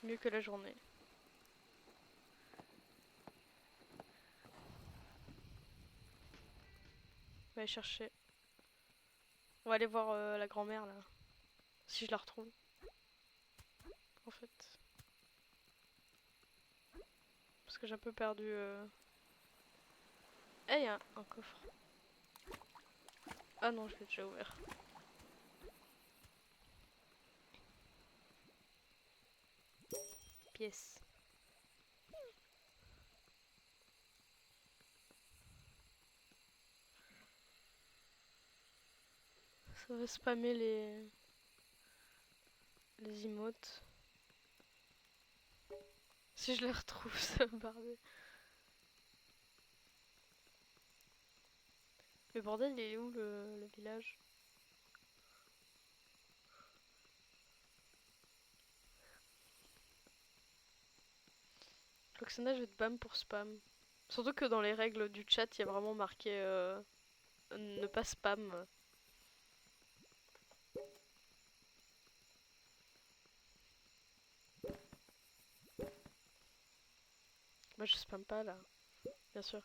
Mieux que la journée. On va aller chercher. On va aller voir la grand-mère là. Si je la retrouve. En fait. Parce que j'ai un peu perdu. Eh, y a un coffre. Ah non, je l'ai déjà ouvert. Pièce. Ça va spammer les emotes. Si je les retrouve, ça va barder. Mais bordel, il est où le village? Proxénage et de bam pour spam. Surtout que dans les règles du chat, il y a vraiment marqué ne pas spam. Moi je spam pas là, bien sûr.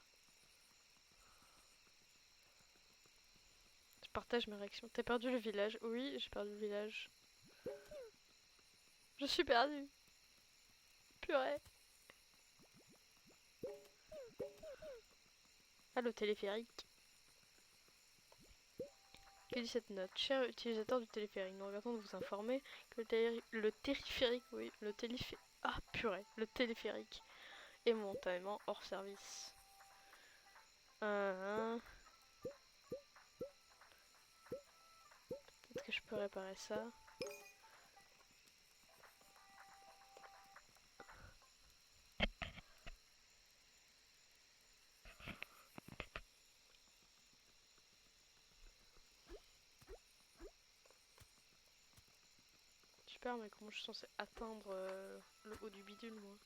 Je partage mes réactions. T'as perdu le village? Oui, j'ai perdu le village. Je suis perdue. Purée. Ah, le téléphérique. Que dit cette note? Cher utilisateur du téléphérique, nous regrettons de vous informer que le téléphérique, oui, le téléphérique. Ah, purée, le téléphérique est momentanément hors service. Peut-être que je peux réparer ça. Super, mais comment je suis censée atteindre le haut du bidule, moi?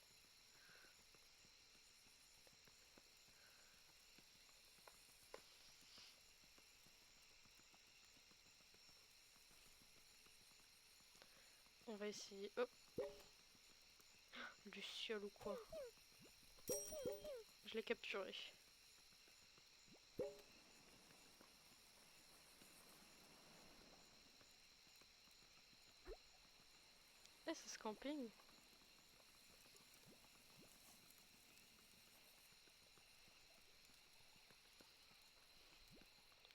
On va essayer. Oh, Luciole ou quoi? Je l'ai capturé. Eh, c'est ce camping.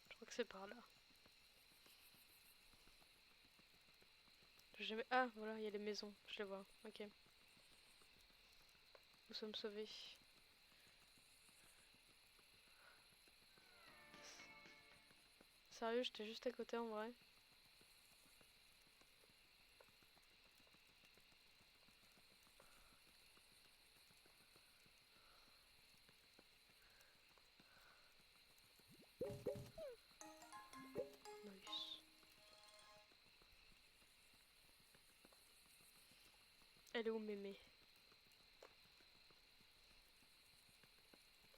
Je crois que c'est par là. Jamais... Ah, voilà, il y a les maisons. Je les vois. Ok. Nous sommes sauvés. Sérieux, j'étais juste à côté en vrai. Nice. Elle est où mémé?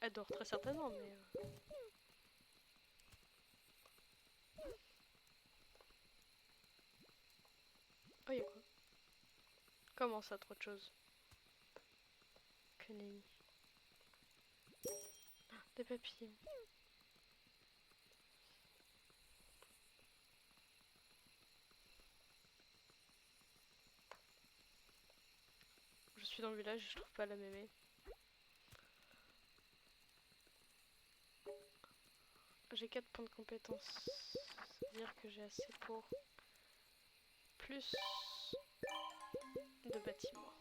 Elle dort très certainement, mais... Oh, y'a quoi? Comment ça, trop de choses? Que nenni. Des papillons. Je suis dans le village et je trouve pas la mémé. J'ai 4 points de compétence. C'est-à-dire que j'ai assez pour plus de bâtiments.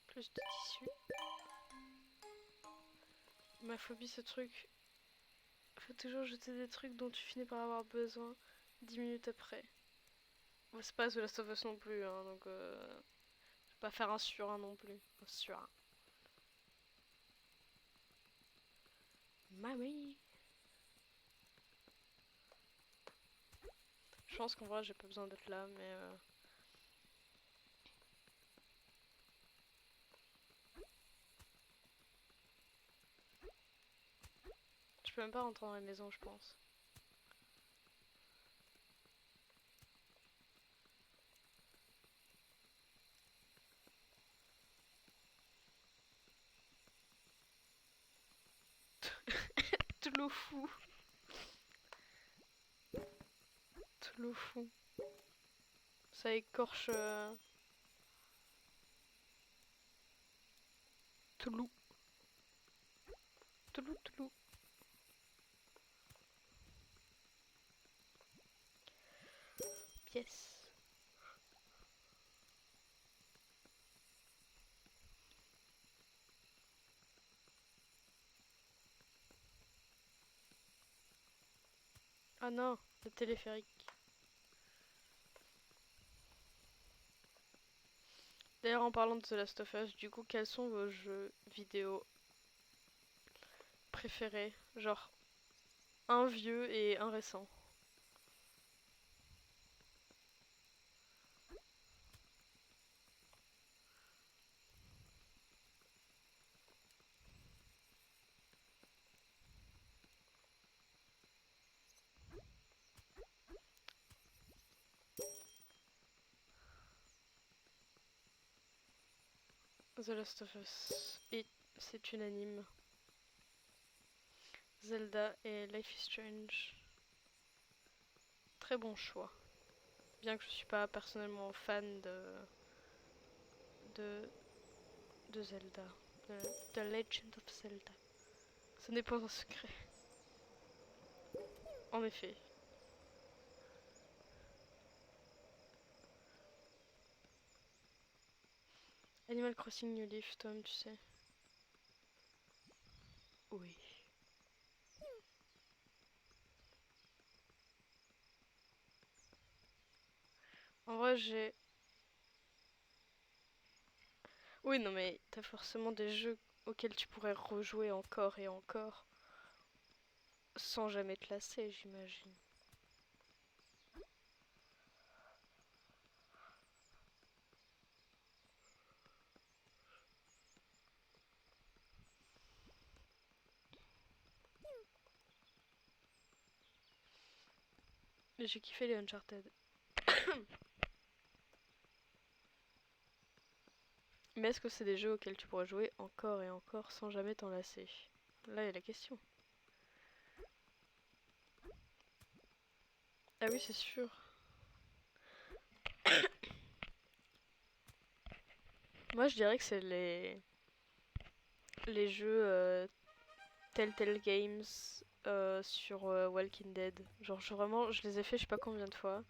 Plus de tissu. Ma phobie, ce truc. Faut toujours jeter des trucs dont tu finis par avoir besoin 10 minutes après. Bon, c'est pas The Last of Us non plus, hein, donc je vais pas faire un sur un non plus. Un sur un. Mamie. Je pense qu'en vrai j'ai pas besoin d'être là, mais je peux même pas rentrer dans la maison, je pense. Tout le fou. Tout le fou. Ça écorche. Toulou. Toulou, Toulou. Pièce. Ah non, le téléphérique. D'ailleurs, en parlant de The Last of Us, du coup, quels sont vos jeux vidéo préférés? Genre, un vieux et un récent. The Last of Us. Et c'est unanime. Zelda et Life is Strange. Très bon choix. Bien que je suis pas personnellement fan de, de Zelda. De The Legend of Zelda. Ce n'est pas un secret. En effet. Animal Crossing New Leaf, Tom, tu sais. Oui. En vrai, j'ai... Oui, non, mais t'as forcément des jeux auxquels tu pourrais rejouer encore et encore sans jamais te lasser, j'imagine. J'ai kiffé les Uncharted. Mais est-ce que c'est des jeux auxquels tu pourrais jouer encore et encore sans jamais t'en lasser? Là est la question. Ah oui, c'est sûr. Moi, je dirais que c'est les jeux Telltale Games sur Walking Dead. Genre, vraiment, je les ai fait je sais pas combien de fois.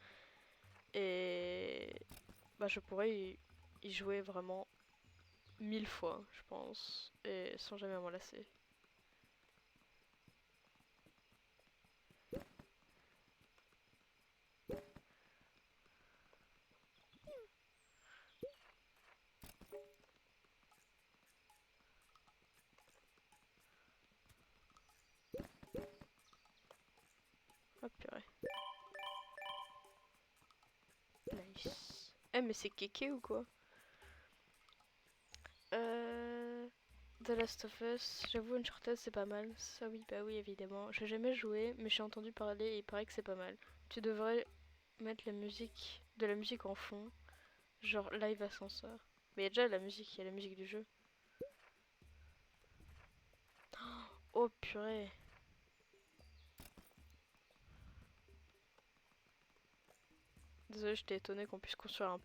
Et bah, je pourrais y jouer vraiment 1000 fois, je pense. Et sans jamais m'en lasser. Oh purée. Nice. Eh mais c'est kéké ou quoi? The Last of Us, j'avoue Uncharted c'est pas mal. Ça oui, bah oui évidemment. J'ai jamais joué mais j'ai entendu parler et il paraît que c'est pas mal. Tu devrais mettre de la musique en fond, genre live ascenseur. Mais il y a déjà la musique, il y a la musique du jeu. Oh purée. Désolée, j'étais étonnée qu'on puisse construire un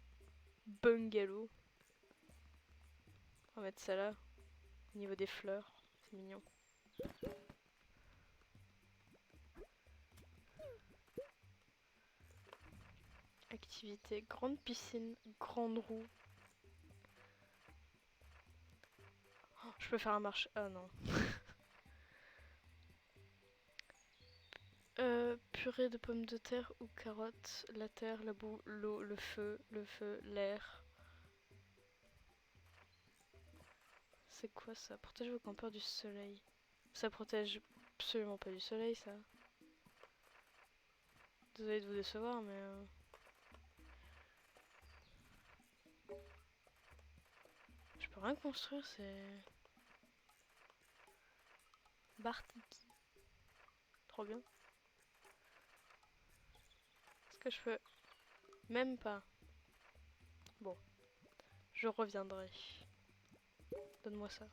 bungalow. On va mettre ça là, au niveau des fleurs. C'est mignon. Activité, grande piscine, grande roue. Oh, je peux faire un marché. Ah non. Purée de pommes de terre ou carottes, la terre, la boue, l'eau, le feu, l'air. C'est quoi ça? Protège vos campeurs du soleil. Ça protège absolument pas du soleil ça. Désolée de vous décevoir mais... Je peux rien construire, c'est... Bartiki. Trop bien. Est-ce que je peux... Même pas. Bon. Je reviendrai. Donne-moi ça.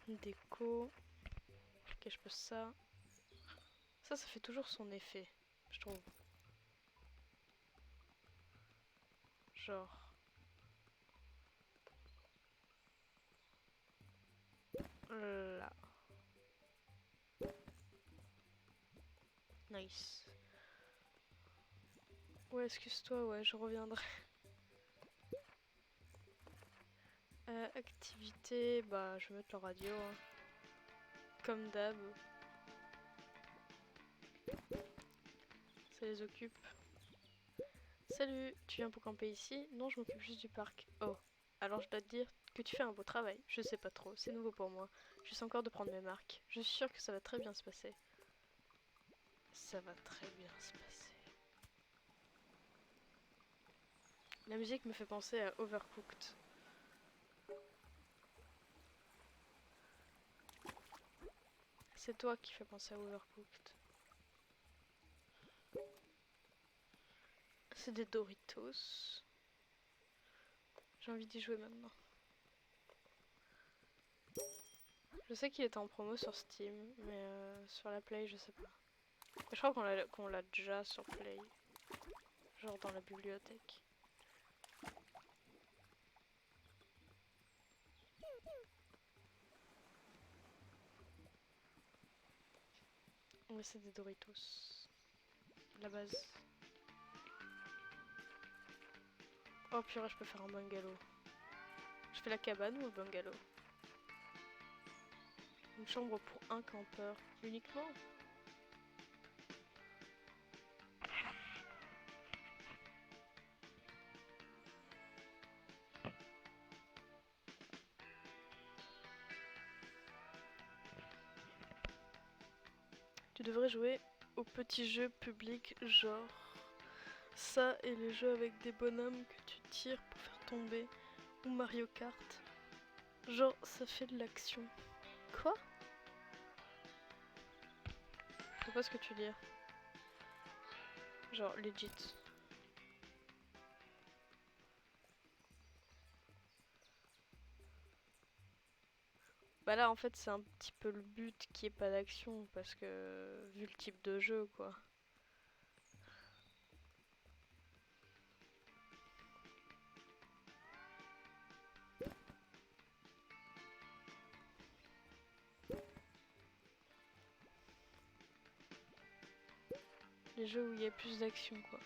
Déco. Ok, je peux ça. Ça fait toujours son effet, je trouve. Genre... Là. Nice. Ouais, excuse-toi, ouais, je reviendrai. Activité, bah je vais mettre le radio. Hein. Comme d'hab. Ça les occupe. Salut, tu viens pour camper ici? Non, je m'occupe juste du parc. Oh, alors je dois te dire que tu fais un beau travail. Je sais pas trop, c'est nouveau pour moi. J'essaie encore de prendre mes marques. Je suis sûre que ça va très bien se passer. Ça va très bien se passer. La musique me fait penser à Overcooked. C'est toi qui fais penser à Overcooked. C'est des Doritos. J'ai envie d'y jouer maintenant. Je sais qu'il était en promo sur Steam, mais sur la Play, je sais pas. Je crois qu'on l'a déjà sur Play. Genre dans la bibliothèque. Mais c'est des Doritos. La base. Oh purée, je peux faire un bungalow. Je fais la cabane ou le bungalow? Une chambre pour un campeur uniquement? Tu devrais jouer aux petits jeux publics genre ça et les jeux avec des bonhommes que tu tires pour faire tomber ou Mario Kart. Genre ça fait de l'action. Quoi? Je sais pas ce que tu dis. Genre legit. Bah là en fait c'est un petit peu le but qui est pas d'action parce que vu le type de jeu quoi. Les jeux où il y a plus d'action quoi.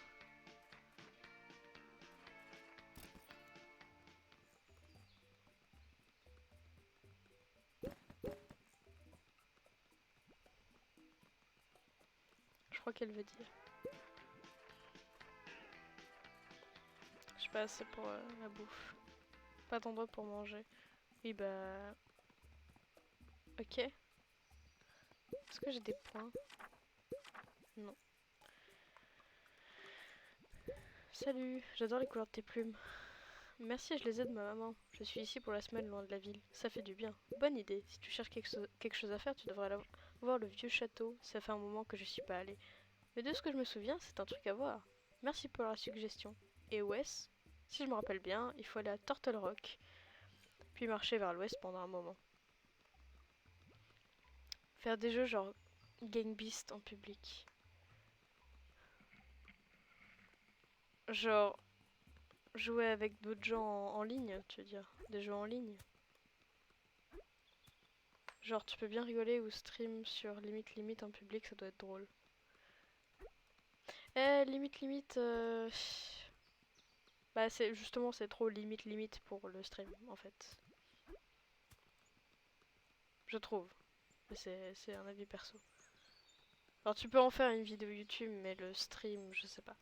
Je crois qu'elle veut dire. Je sais pas assez pour la bouffe. Pas d'endroit pour manger. Oui, bah. Ok. Est-ce que j'ai des points? Non. Salut, j'adore les couleurs de tes plumes. Merci, je les ai de ma maman. Je suis ici pour la semaine loin de la ville. Ça fait du bien. Bonne idée. Si tu cherches quelque chose à faire, tu devrais aller voir le vieux château. Ça fait un moment que je suis pas allée. Mais de ce que je me souviens, c'est un truc à voir. Merci pour la suggestion. Et Wes, si je me rappelle bien, il faut aller à Turtle Rock, puis marcher vers l'ouest pendant un moment. Faire des jeux genre Gang Beast en public. Genre jouer avec d'autres gens en ligne, tu veux dire. Des jeux en ligne. Genre tu peux bien rigoler ou stream sur limite en public, ça doit être drôle. Limite, bah c'est justement c'est trop limite pour le stream en fait. Je trouve. Mais c'est un avis perso. Alors tu peux en faire une vidéo YouTube, mais le stream, je sais pas.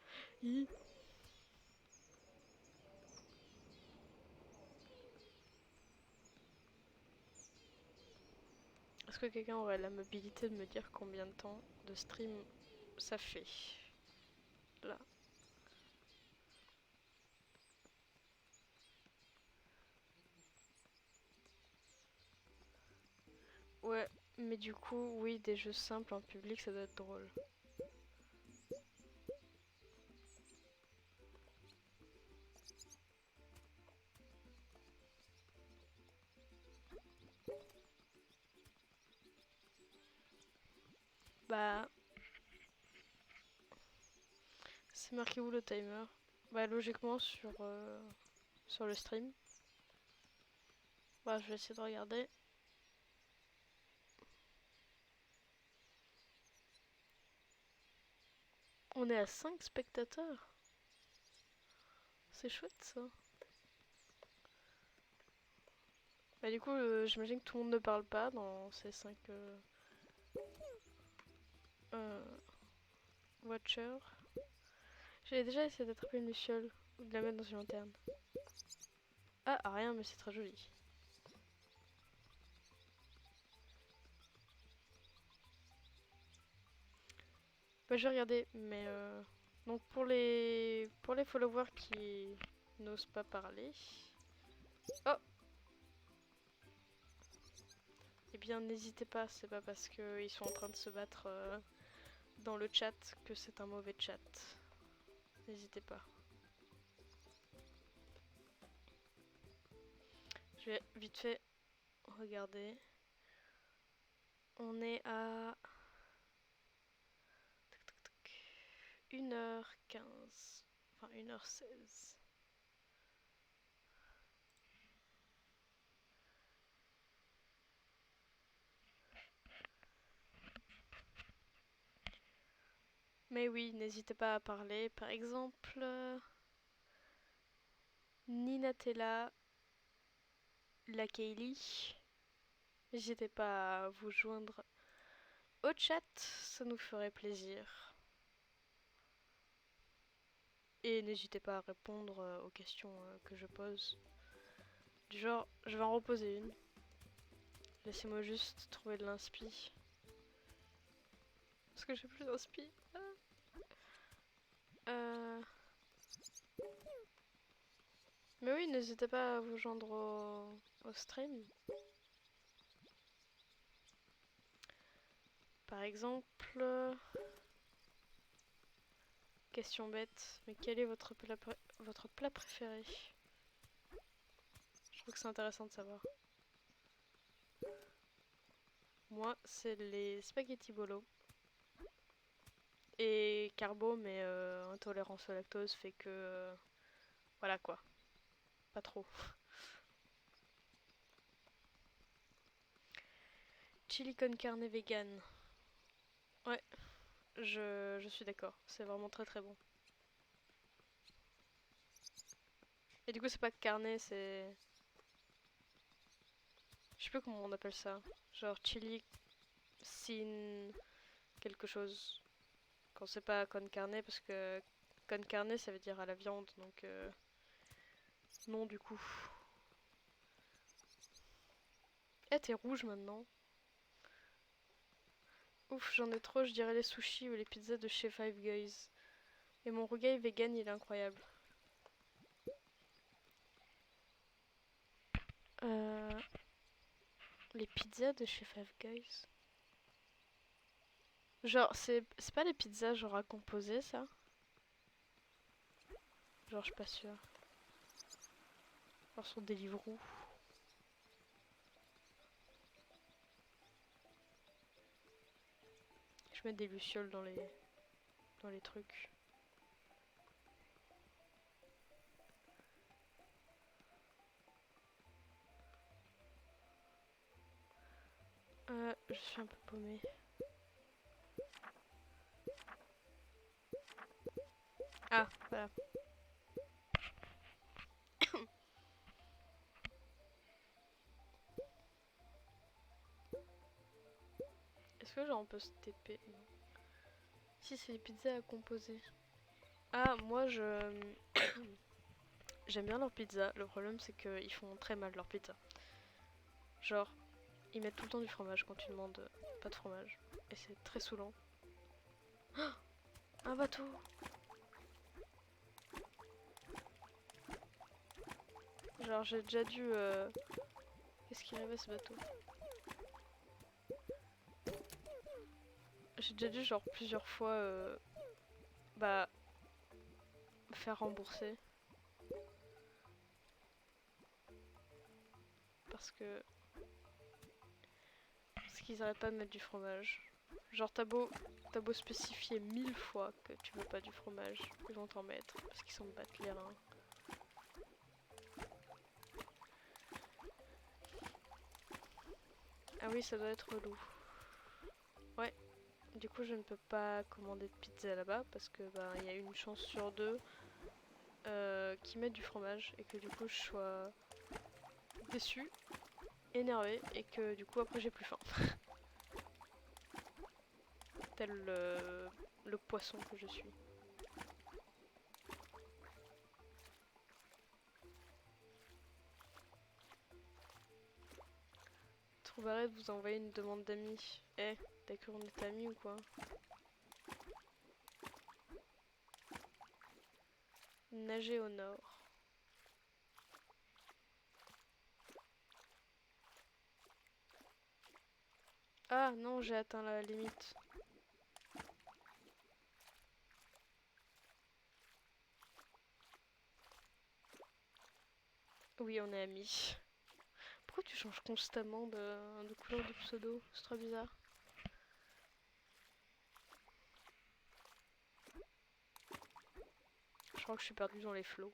Est-ce que quelqu'un aurait la mobilité de me dire combien de temps de stream ça fait? Là. Ouais, mais du coup, oui, des jeux simples en public, ça doit être drôle. Bah, c'est marqué où le timer? Bah, logiquement sur le stream. Bah, je vais essayer de regarder. On est à 5 spectateurs. C'est chouette ça. Bah, du coup, j'imagine que tout le monde ne parle pas dans ces 5 euh, watchers. J'avais déjà essayé d'attraper une luciole ou de la mettre dans une lanterne. Ah, rien, mais c'est très joli. Bah, je vais regarder, mais donc pour les followers qui n'osent pas parler. Oh, eh bien n'hésitez pas, c'est pas parce qu'ils sont en train de se battre dans le chat que c'est un mauvais chat. N'hésitez pas. Je vais vite fait regarder. On est à 1h15, enfin 1h16. Mais oui, n'hésitez pas à parler. Par exemple, Ninatella, la Kaylee. N'hésitez pas à vous joindre au chat, ça nous ferait plaisir. Et n'hésitez pas à répondre aux questions que je pose. Du genre, je vais en reposer une. Laissez-moi juste trouver de l'inspi. Parce que j'ai plus d'inspi. Ah. Mais oui, n'hésitez pas à vous joindre au stream. Par exemple, question bête, mais quel est votre plat préféré? Je trouve que c'est intéressant de savoir. Moi, c'est les spaghettis bolo. Et carbo, mais intolérance au lactose fait que... voilà quoi, pas trop. Chili con carne vegan. Ouais, je suis d'accord, c'est vraiment très bon. Et du coup, c'est pas carne, c'est... Je sais plus comment on appelle ça. Genre chili sin quelque chose. Quand c'est pas con carne, parce que con carne ça veut dire à la viande, donc non du coup. Eh, t'es rouge maintenant. Ouf, j'en ai trop, je dirais les sushis ou les pizzas de chez Five Guys. Et mon rougail vegan, il est incroyable. Euh, les pizzas de chez Five Guys. Genre, c'est pas les pizzas genre à composer, ça? Genre, je suis pas sûre. Genre sur Deliveroo. Je mets des lucioles dans les trucs. Je suis un peu paumée. Ah, voilà. Est-ce que genre on peut se TP? Non. Si, c'est les pizzas à composer. Ah, moi je... J'aime bien leur pizza. Le problème c'est qu'ils font très mal leur pizza. Genre, ils mettent tout le temps du fromage quand tu demandes pas de fromage. Et c'est très saoulant. Un bateau! Genre j'ai déjà dû... Qu'est-ce qui arrive à ce bateau? J'ai déjà dû genre plusieurs fois bah me faire rembourser. Parce qu'ils arrêtent pas de mettre du fromage. Genre t'as beau spécifier 1000 fois que tu veux pas du fromage, ils vont t'en mettre parce qu'ils s'en battent les reins. Ah oui, ça doit être relou. Ouais, du coup je ne peux pas commander de pizza là-bas parce que bah il y a une chance sur deux qu'ils mettent du fromage et que du coup je sois déçue, énervée et que du coup après j'ai plus faim. Tel le poisson que je suis. Trouverait de vous envoyer une demande d'amis. Eh, t'as cru qu'on était amis ou quoi? Nager au nord. Ah non, j'ai atteint la limite. Oui, on est amis. Pourquoi tu changes constamment de couleur de pseudo? C'est trop bizarre. Je crois que je suis perdue dans les flots.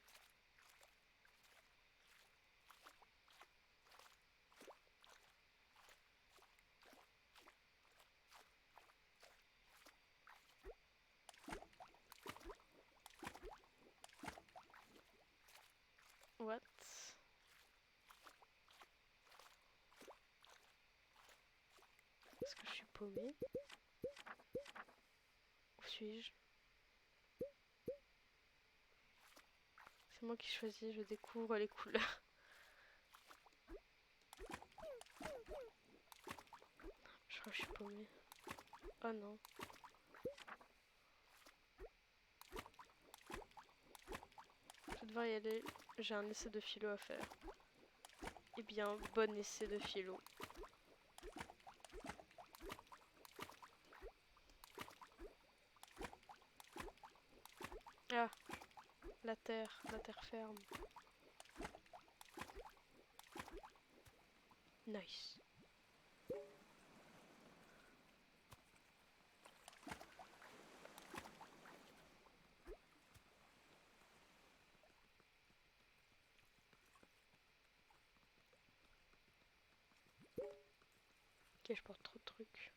What? Est-ce que je suis paumée? Où suis-je? C'est moi qui choisis, je découvre les couleurs. Je crois que je suis paumée. Oh non. Je vais devoir y aller. J'ai un essai de philo à faire. Eh bien, bon essai de philo. Ah, la terre ferme. Nice. Ok, je porte trop de trucs.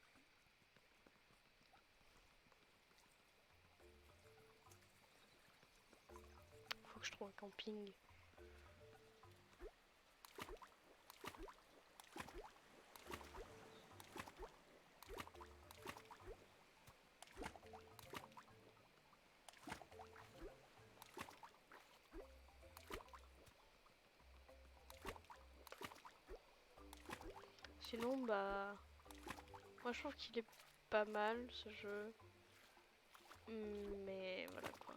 Faut que je trouve un camping. Sinon, bah... Moi, je trouve qu'il est pas mal, ce jeu. Mais voilà, quoi.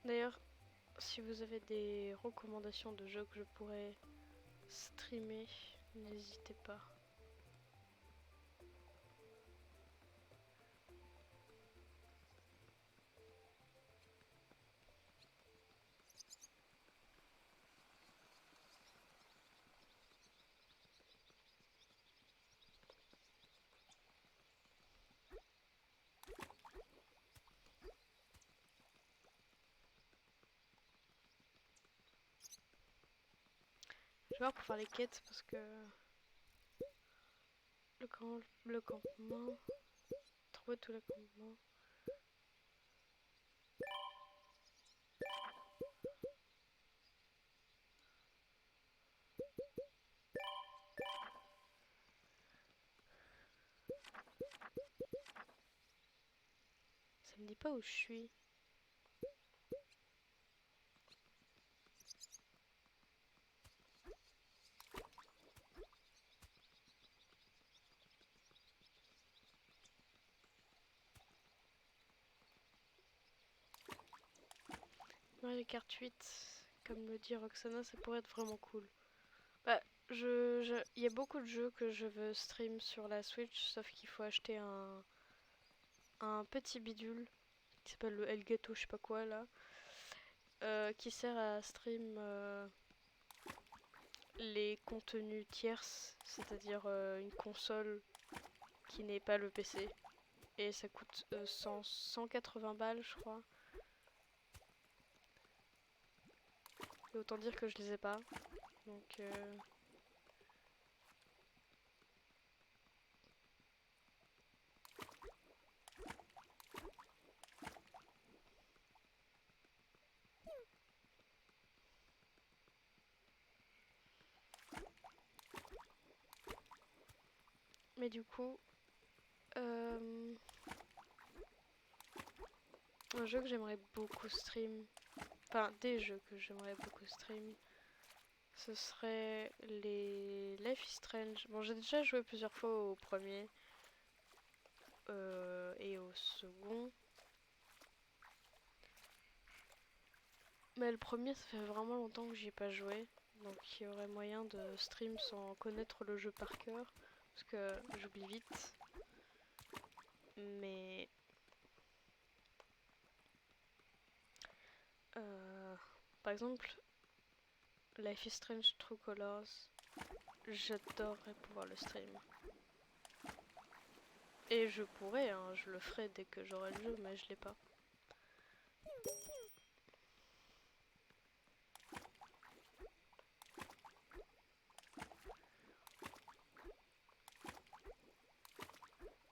D'ailleurs, si vous avez des recommandations de jeux que je pourrais streamer, n'hésitez pas. Je vais voir pour faire les quêtes parce que le campement, trouver tous les campements. Ça me dit pas où je suis. Mario Kart 8, comme le dit Roxana, ça pourrait être vraiment cool. Bah, il y a beaucoup de jeux que je veux stream sur la Switch, sauf qu'il faut acheter un petit bidule qui s'appelle le Elgato, je sais pas quoi là, qui sert à stream les contenus tierces, c'est-à-dire une console qui n'est pas le PC. Et ça coûte 180 balles, je crois. Et autant dire que je les ai pas. Donc, mais du coup, un jeu que j'aimerais beaucoup stream, enfin des jeux que j'aimerais beaucoup stream, ce serait les Life is Strange. Bon, j'ai déjà joué plusieurs fois au premier et au second. Mais le premier, ça fait vraiment longtemps que j'y ai pas joué. Donc il y aurait moyen de stream sans connaître le jeu par cœur. Parce que j'oublie vite. Mais... par exemple, Life is Strange True Colors, j'adorerais pouvoir le stream. Et je pourrais, hein, je le ferai dès que j'aurai le jeu, mais je l'ai pas.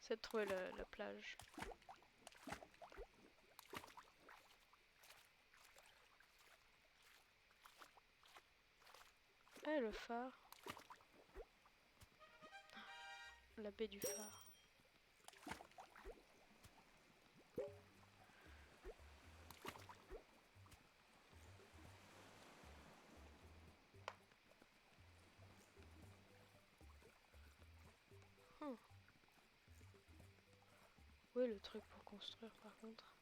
C'est de trouver la plage. Ah, le phare. La baie du phare. Hmm. Où est le truc pour construire par contre?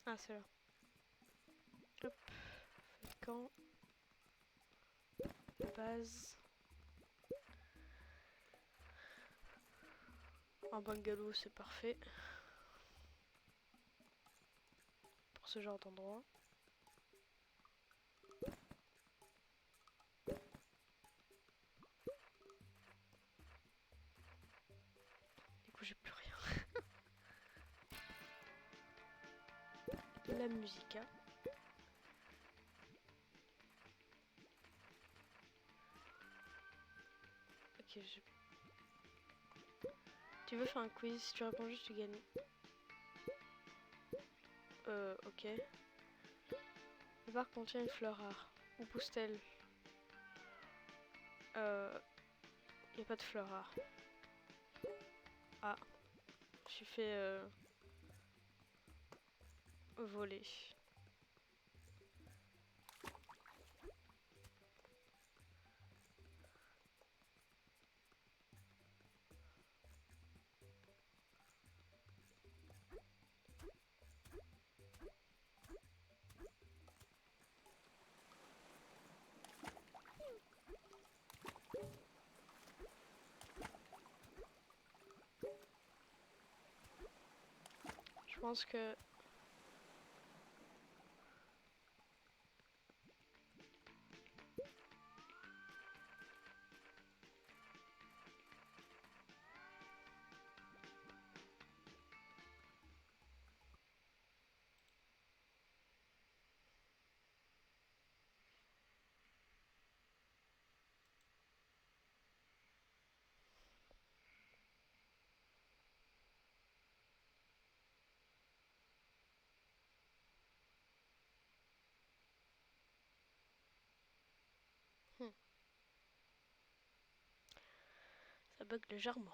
Ah, c'est là. Hop. Feu de camp. Base. Un bungalow, c'est parfait. Pour ce genre d'endroit. Du coup, j'ai plus rien. La musica. Ok, tu veux faire un quiz? Si tu réponds juste, tu gagnes. Ok. Le parc contient une fleur rare. Où pousse-t-elle? Y a pas de fleur rare. Ah, je suis fait voler. Je pense que... Ça bug légèrement.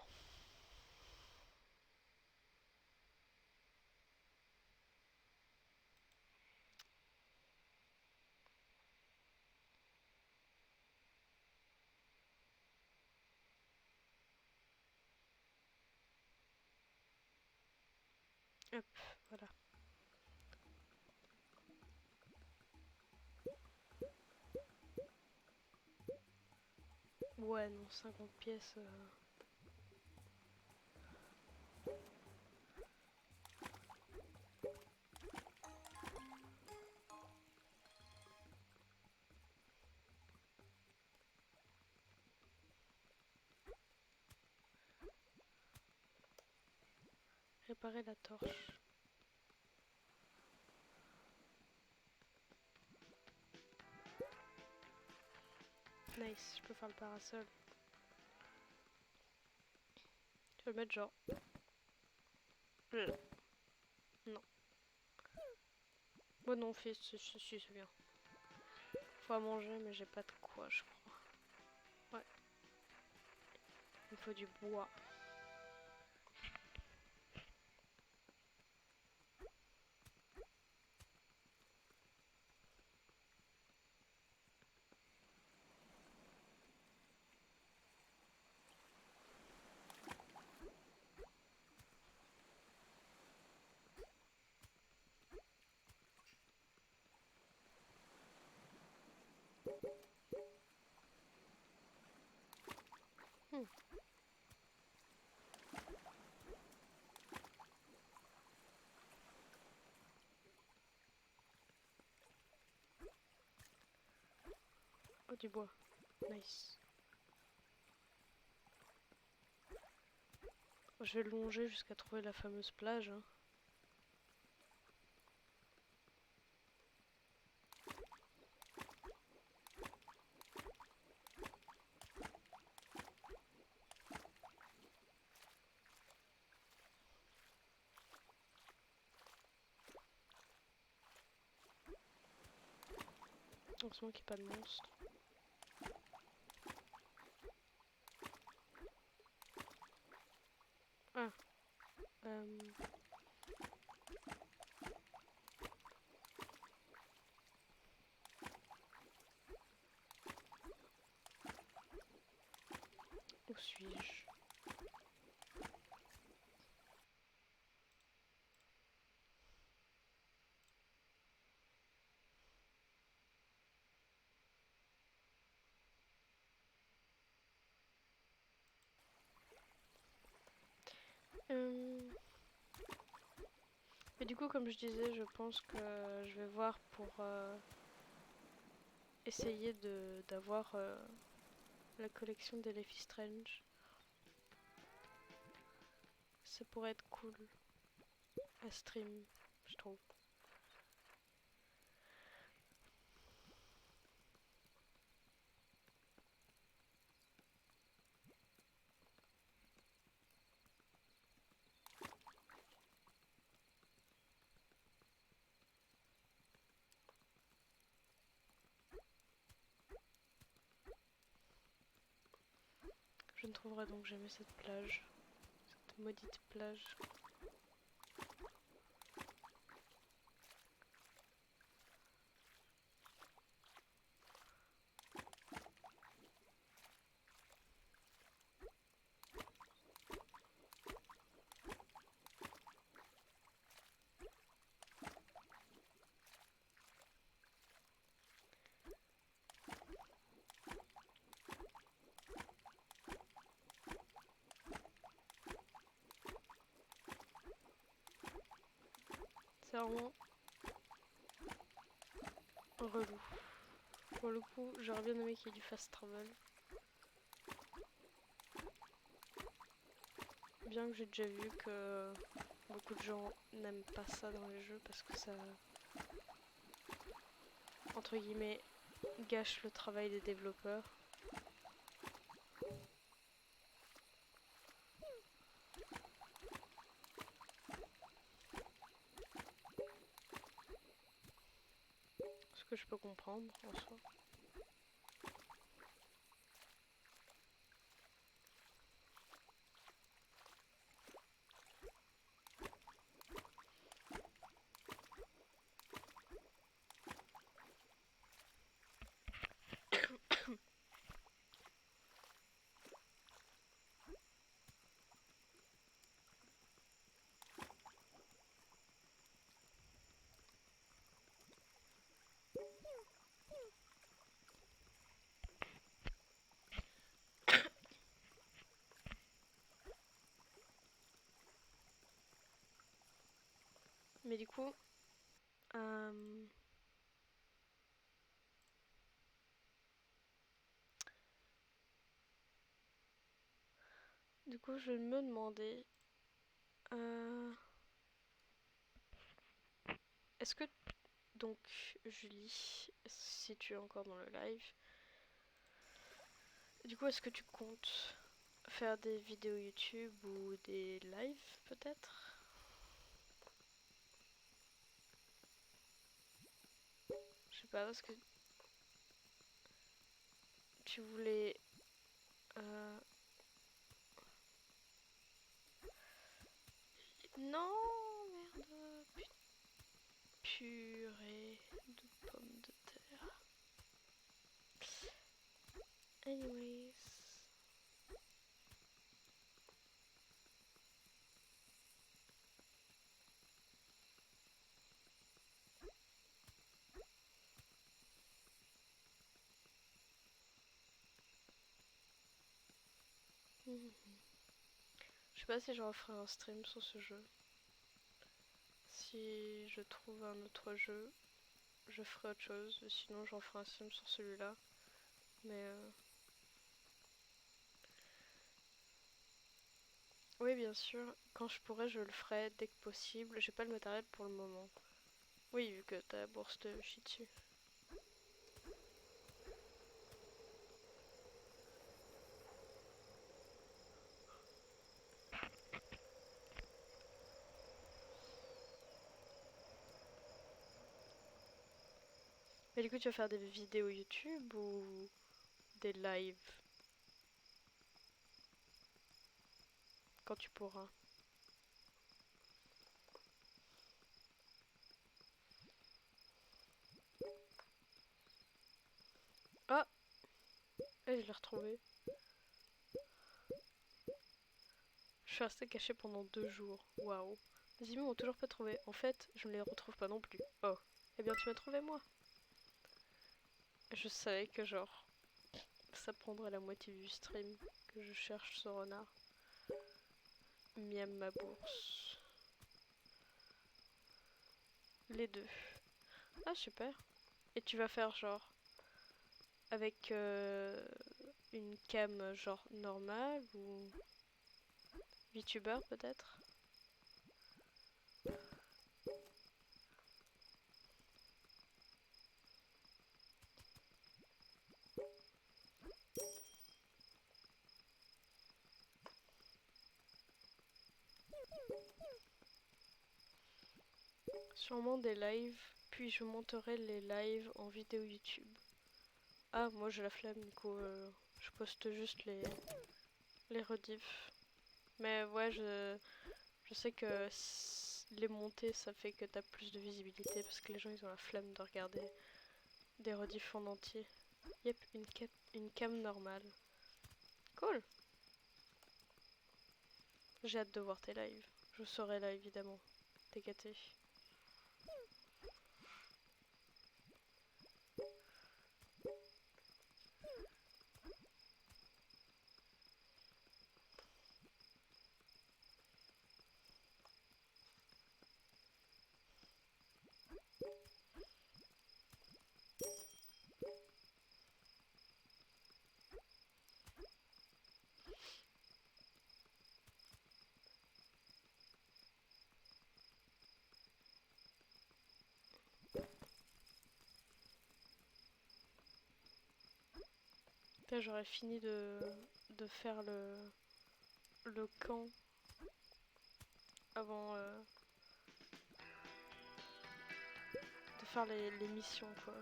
Hop, voilà. Ouais, non, 50 pièces... Réparer la torche. Nice, je peux faire le parasol. Je vais le mettre genre... Non. Bon non, fils, c'est bien. Faut à manger, mais j'ai pas de quoi, je crois. Ouais. Il me faut du bois. Hmm. Oh, du bois. Nice. Je vais longer jusqu'à trouver la fameuse plage. Hein. Heureusement qu'il n'y a pas de monstre. Ah. Où suis-je? Mais du coup, comme je disais, je pense que je vais voir pour essayer d'avoir la collection des Life is Strange. Ça pourrait être cool à stream, je trouve. ne trouverai donc jamais cette plage. Cette maudite plage. C'est vraiment relou. Pour le coup, j'aurais bien aimé qu'il y ait du fast travel. Bien que j'ai déjà vu que beaucoup de gens n'aiment pas ça dans les jeux parce que ça, entre guillemets, gâche le travail des développeurs. Ce que je peux comprendre en soi. Mais euh, du coup, je me demandais, euh, est-ce que donc Julie, si tu es encore dans le live, du coup, est-ce que tu comptes faire des vidéos YouTube ou des lives peut-être? Je sais pas, parce que tu voulais... euh, Non, merde, purée de pommes de terre. Anyways... Je sais pas si je referai un stream sur ce jeu. Si je trouve un autre jeu, je ferai autre chose. Sinon, j'en ferai un stream sur celui-là. Mais oui, bien sûr. Quand je pourrai, je le ferai dès que possible. J'ai pas le matériel pour le moment. Oui, vu que ta bourse te chie dessus. Mais du coup, tu vas faire des vidéos YouTube ou des lives quand tu pourras? Ah! Je l'ai retrouvé. Je suis restée cachée pendant 2 jours. Waouh. Les humains m'ont toujours pas trouvé. En fait, je ne les retrouve pas non plus. Oh. Eh bien, tu m'as trouvé moi. Je savais que genre, ça prendrait la moitié du stream que je cherche ce renard. Miam ma bourse. Les deux. Ah, super. Et tu vas faire genre avec une cam genre normale ou VTuber peut-être? Sûrement des lives, puis je monterai les lives en vidéo YouTube. Ah, moi j'ai la flemme, du coup je poste juste les rediffs. Mais ouais, je sais que les montées, ça fait que t'as plus de visibilité parce que les gens ils ont la flemme de regarder des rediffs en entier. Yep, une cam normale. Cool. J'ai hâte de voir tes lives. Je serai là évidemment. T'es gâté. Là j'aurais fini de faire le camp avant de faire les missions quoi.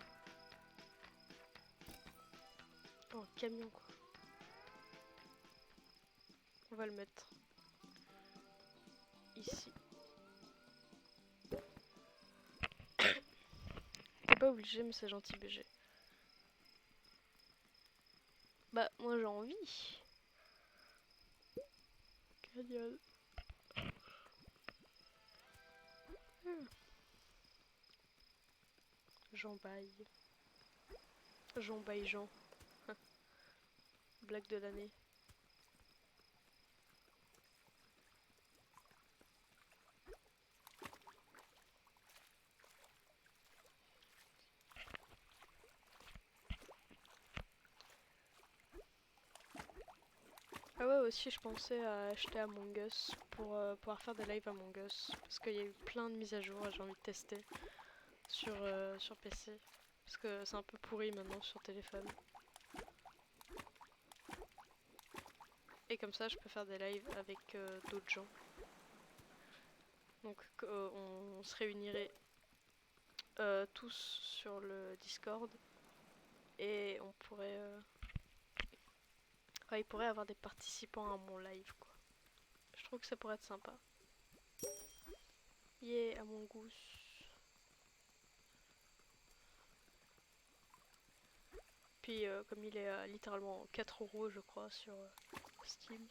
Oh, un camion quoi. On va le mettre ici. T'es pas obligé mais c'est gentil BG. Bah moi j'ai envie. Cagnole. Jean baille. Jean baille Jean. Blague de l'année. Ah ouais aussi je pensais à acheter Among Us pour pouvoir faire des lives Among Us. Parce qu'il y a eu plein de mises à jour et j'ai envie de tester sur PC. Parce que c'est un peu pourri maintenant sur téléphone. Et comme ça je peux faire des lives avec d'autres gens. Donc on se réunirait tous sur le Discord. Et on pourrait... il pourrait avoir des participants à mon live quoi. Je trouve que ça pourrait être sympa. Yeah, Among Us. Puis comme il est à littéralement 4 € je crois sur Steam.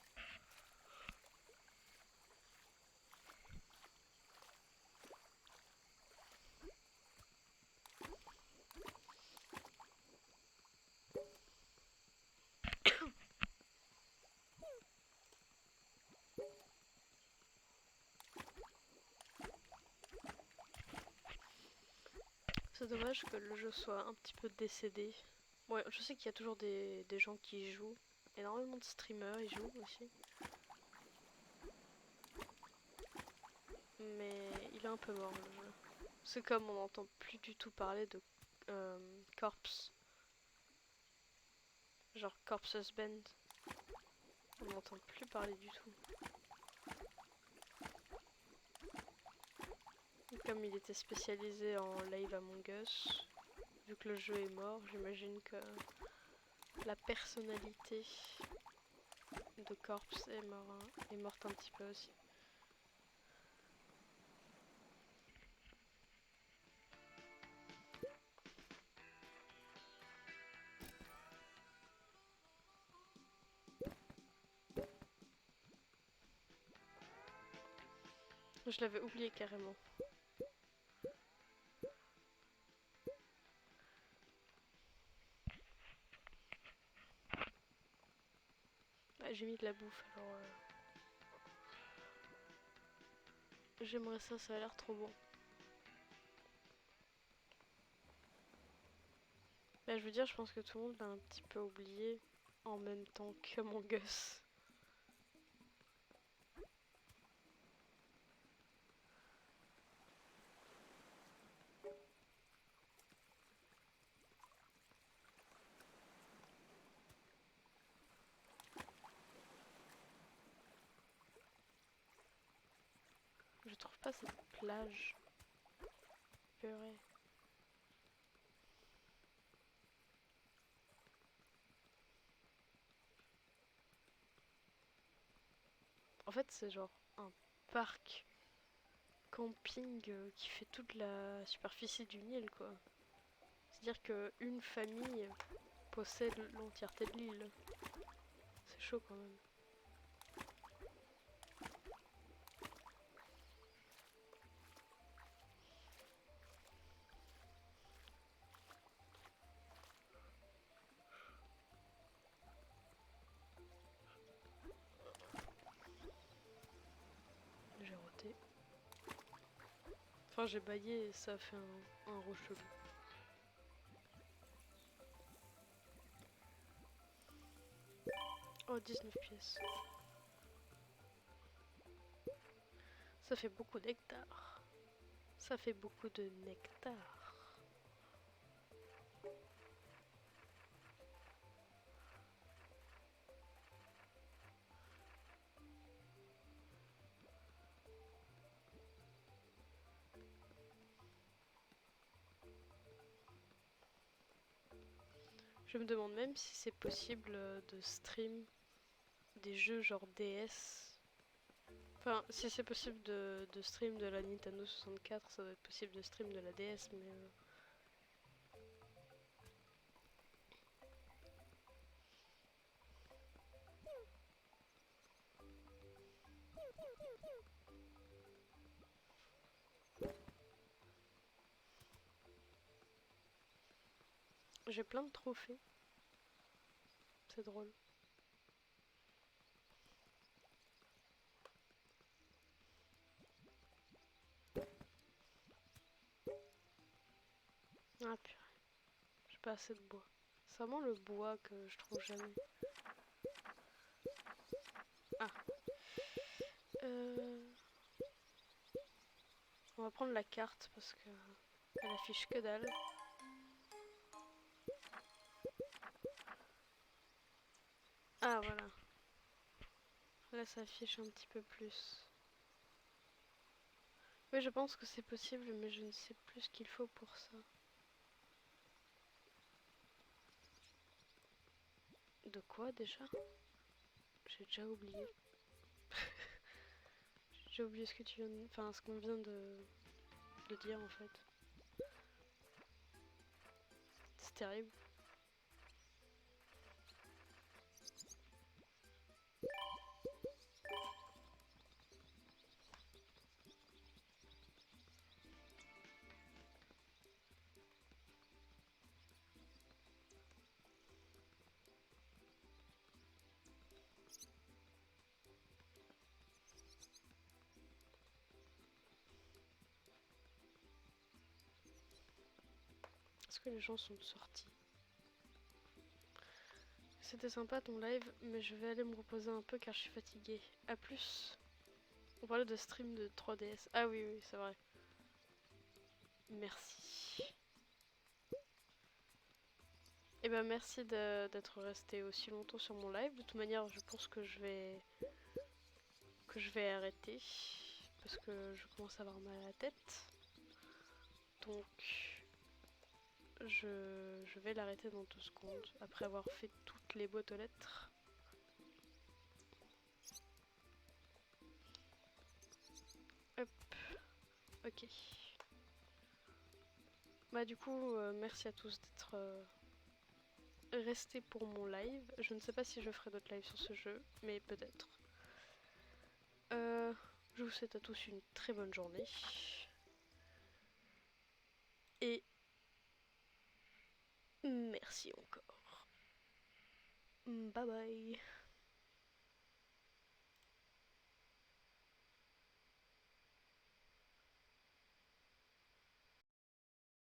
C'est dommage que le jeu soit un petit peu décédé. Ouais, je sais qu'il y a toujours des gens qui y jouent. Énormément de streamers y jouent aussi. Mais il est un peu mort le jeu. C'est comme on n'entend plus du tout parler de Corpse. Genre Corpse's Band. On n'entend plus parler du tout. Et comme il était spécialisé en live Among Us, vu que le jeu est mort, j'imagine que la personnalité de Corpse est morte un petit peu aussi. Je l'avais oublié carrément. Ah, j'ai mis de la bouffe alors... J'aimerais ça, ça a l'air trop bon. Bah, je veux dire, je pense que tout le monde l'a un petit peu oublié en même temps que Among Us. Je trouve pas cette plage. Purée. En fait, c'est genre un parc camping qui fait toute la superficie du Nil, quoi. C'est-à-dire qu'une famille possède l'entièreté de l'île. C'est chaud quand même. J'ai roté. Enfin, j'ai baillé et ça a fait un rot chelou. Oh, 19 pièces. Ça fait beaucoup de nectar. Ça fait beaucoup de nectar. Je me demande même si c'est possible de stream des jeux genre DS. Enfin, si c'est possible de stream de la Nintendo 64, ça doit être possible de stream de la DS, mais... J'ai plein de trophées. C'est drôle. Ah purée, j'ai pas assez de bois. C'est vraiment le bois que je trouve jamais. Ah. On va prendre la carte parce que elle affiche que dalle. Ah voilà. Là ça affiche un petit peu plus. Oui, je pense que c'est possible, mais je ne sais plus ce qu'il faut pour ça. De quoi déjà? J'ai déjà oublié. J'ai oublié ce que tu viens de... Enfin, ce qu'on vient de dire en fait. C'est terrible. Est-ce que les gens sont sortis? C'était sympa ton live, mais je vais aller me reposer un peu car je suis fatiguée. A plus. On parlait de stream de 3DS. Ah oui, oui, c'est vrai. Merci. Et ben merci d'être resté aussi longtemps sur mon live. De toute manière, je pense que je vais arrêter parce que je commence à avoir mal à la tête. Donc je vais l'arrêter dans 2 secondes après avoir fait toutes les boîtes aux lettres. Hop, ok. Bah du coup, merci à tous d'être restés pour mon live. Je ne sais pas si je ferai d'autres lives sur ce jeu, mais peut-être. Je vous souhaite à tous une très bonne journée. Et merci encore. Bye bye.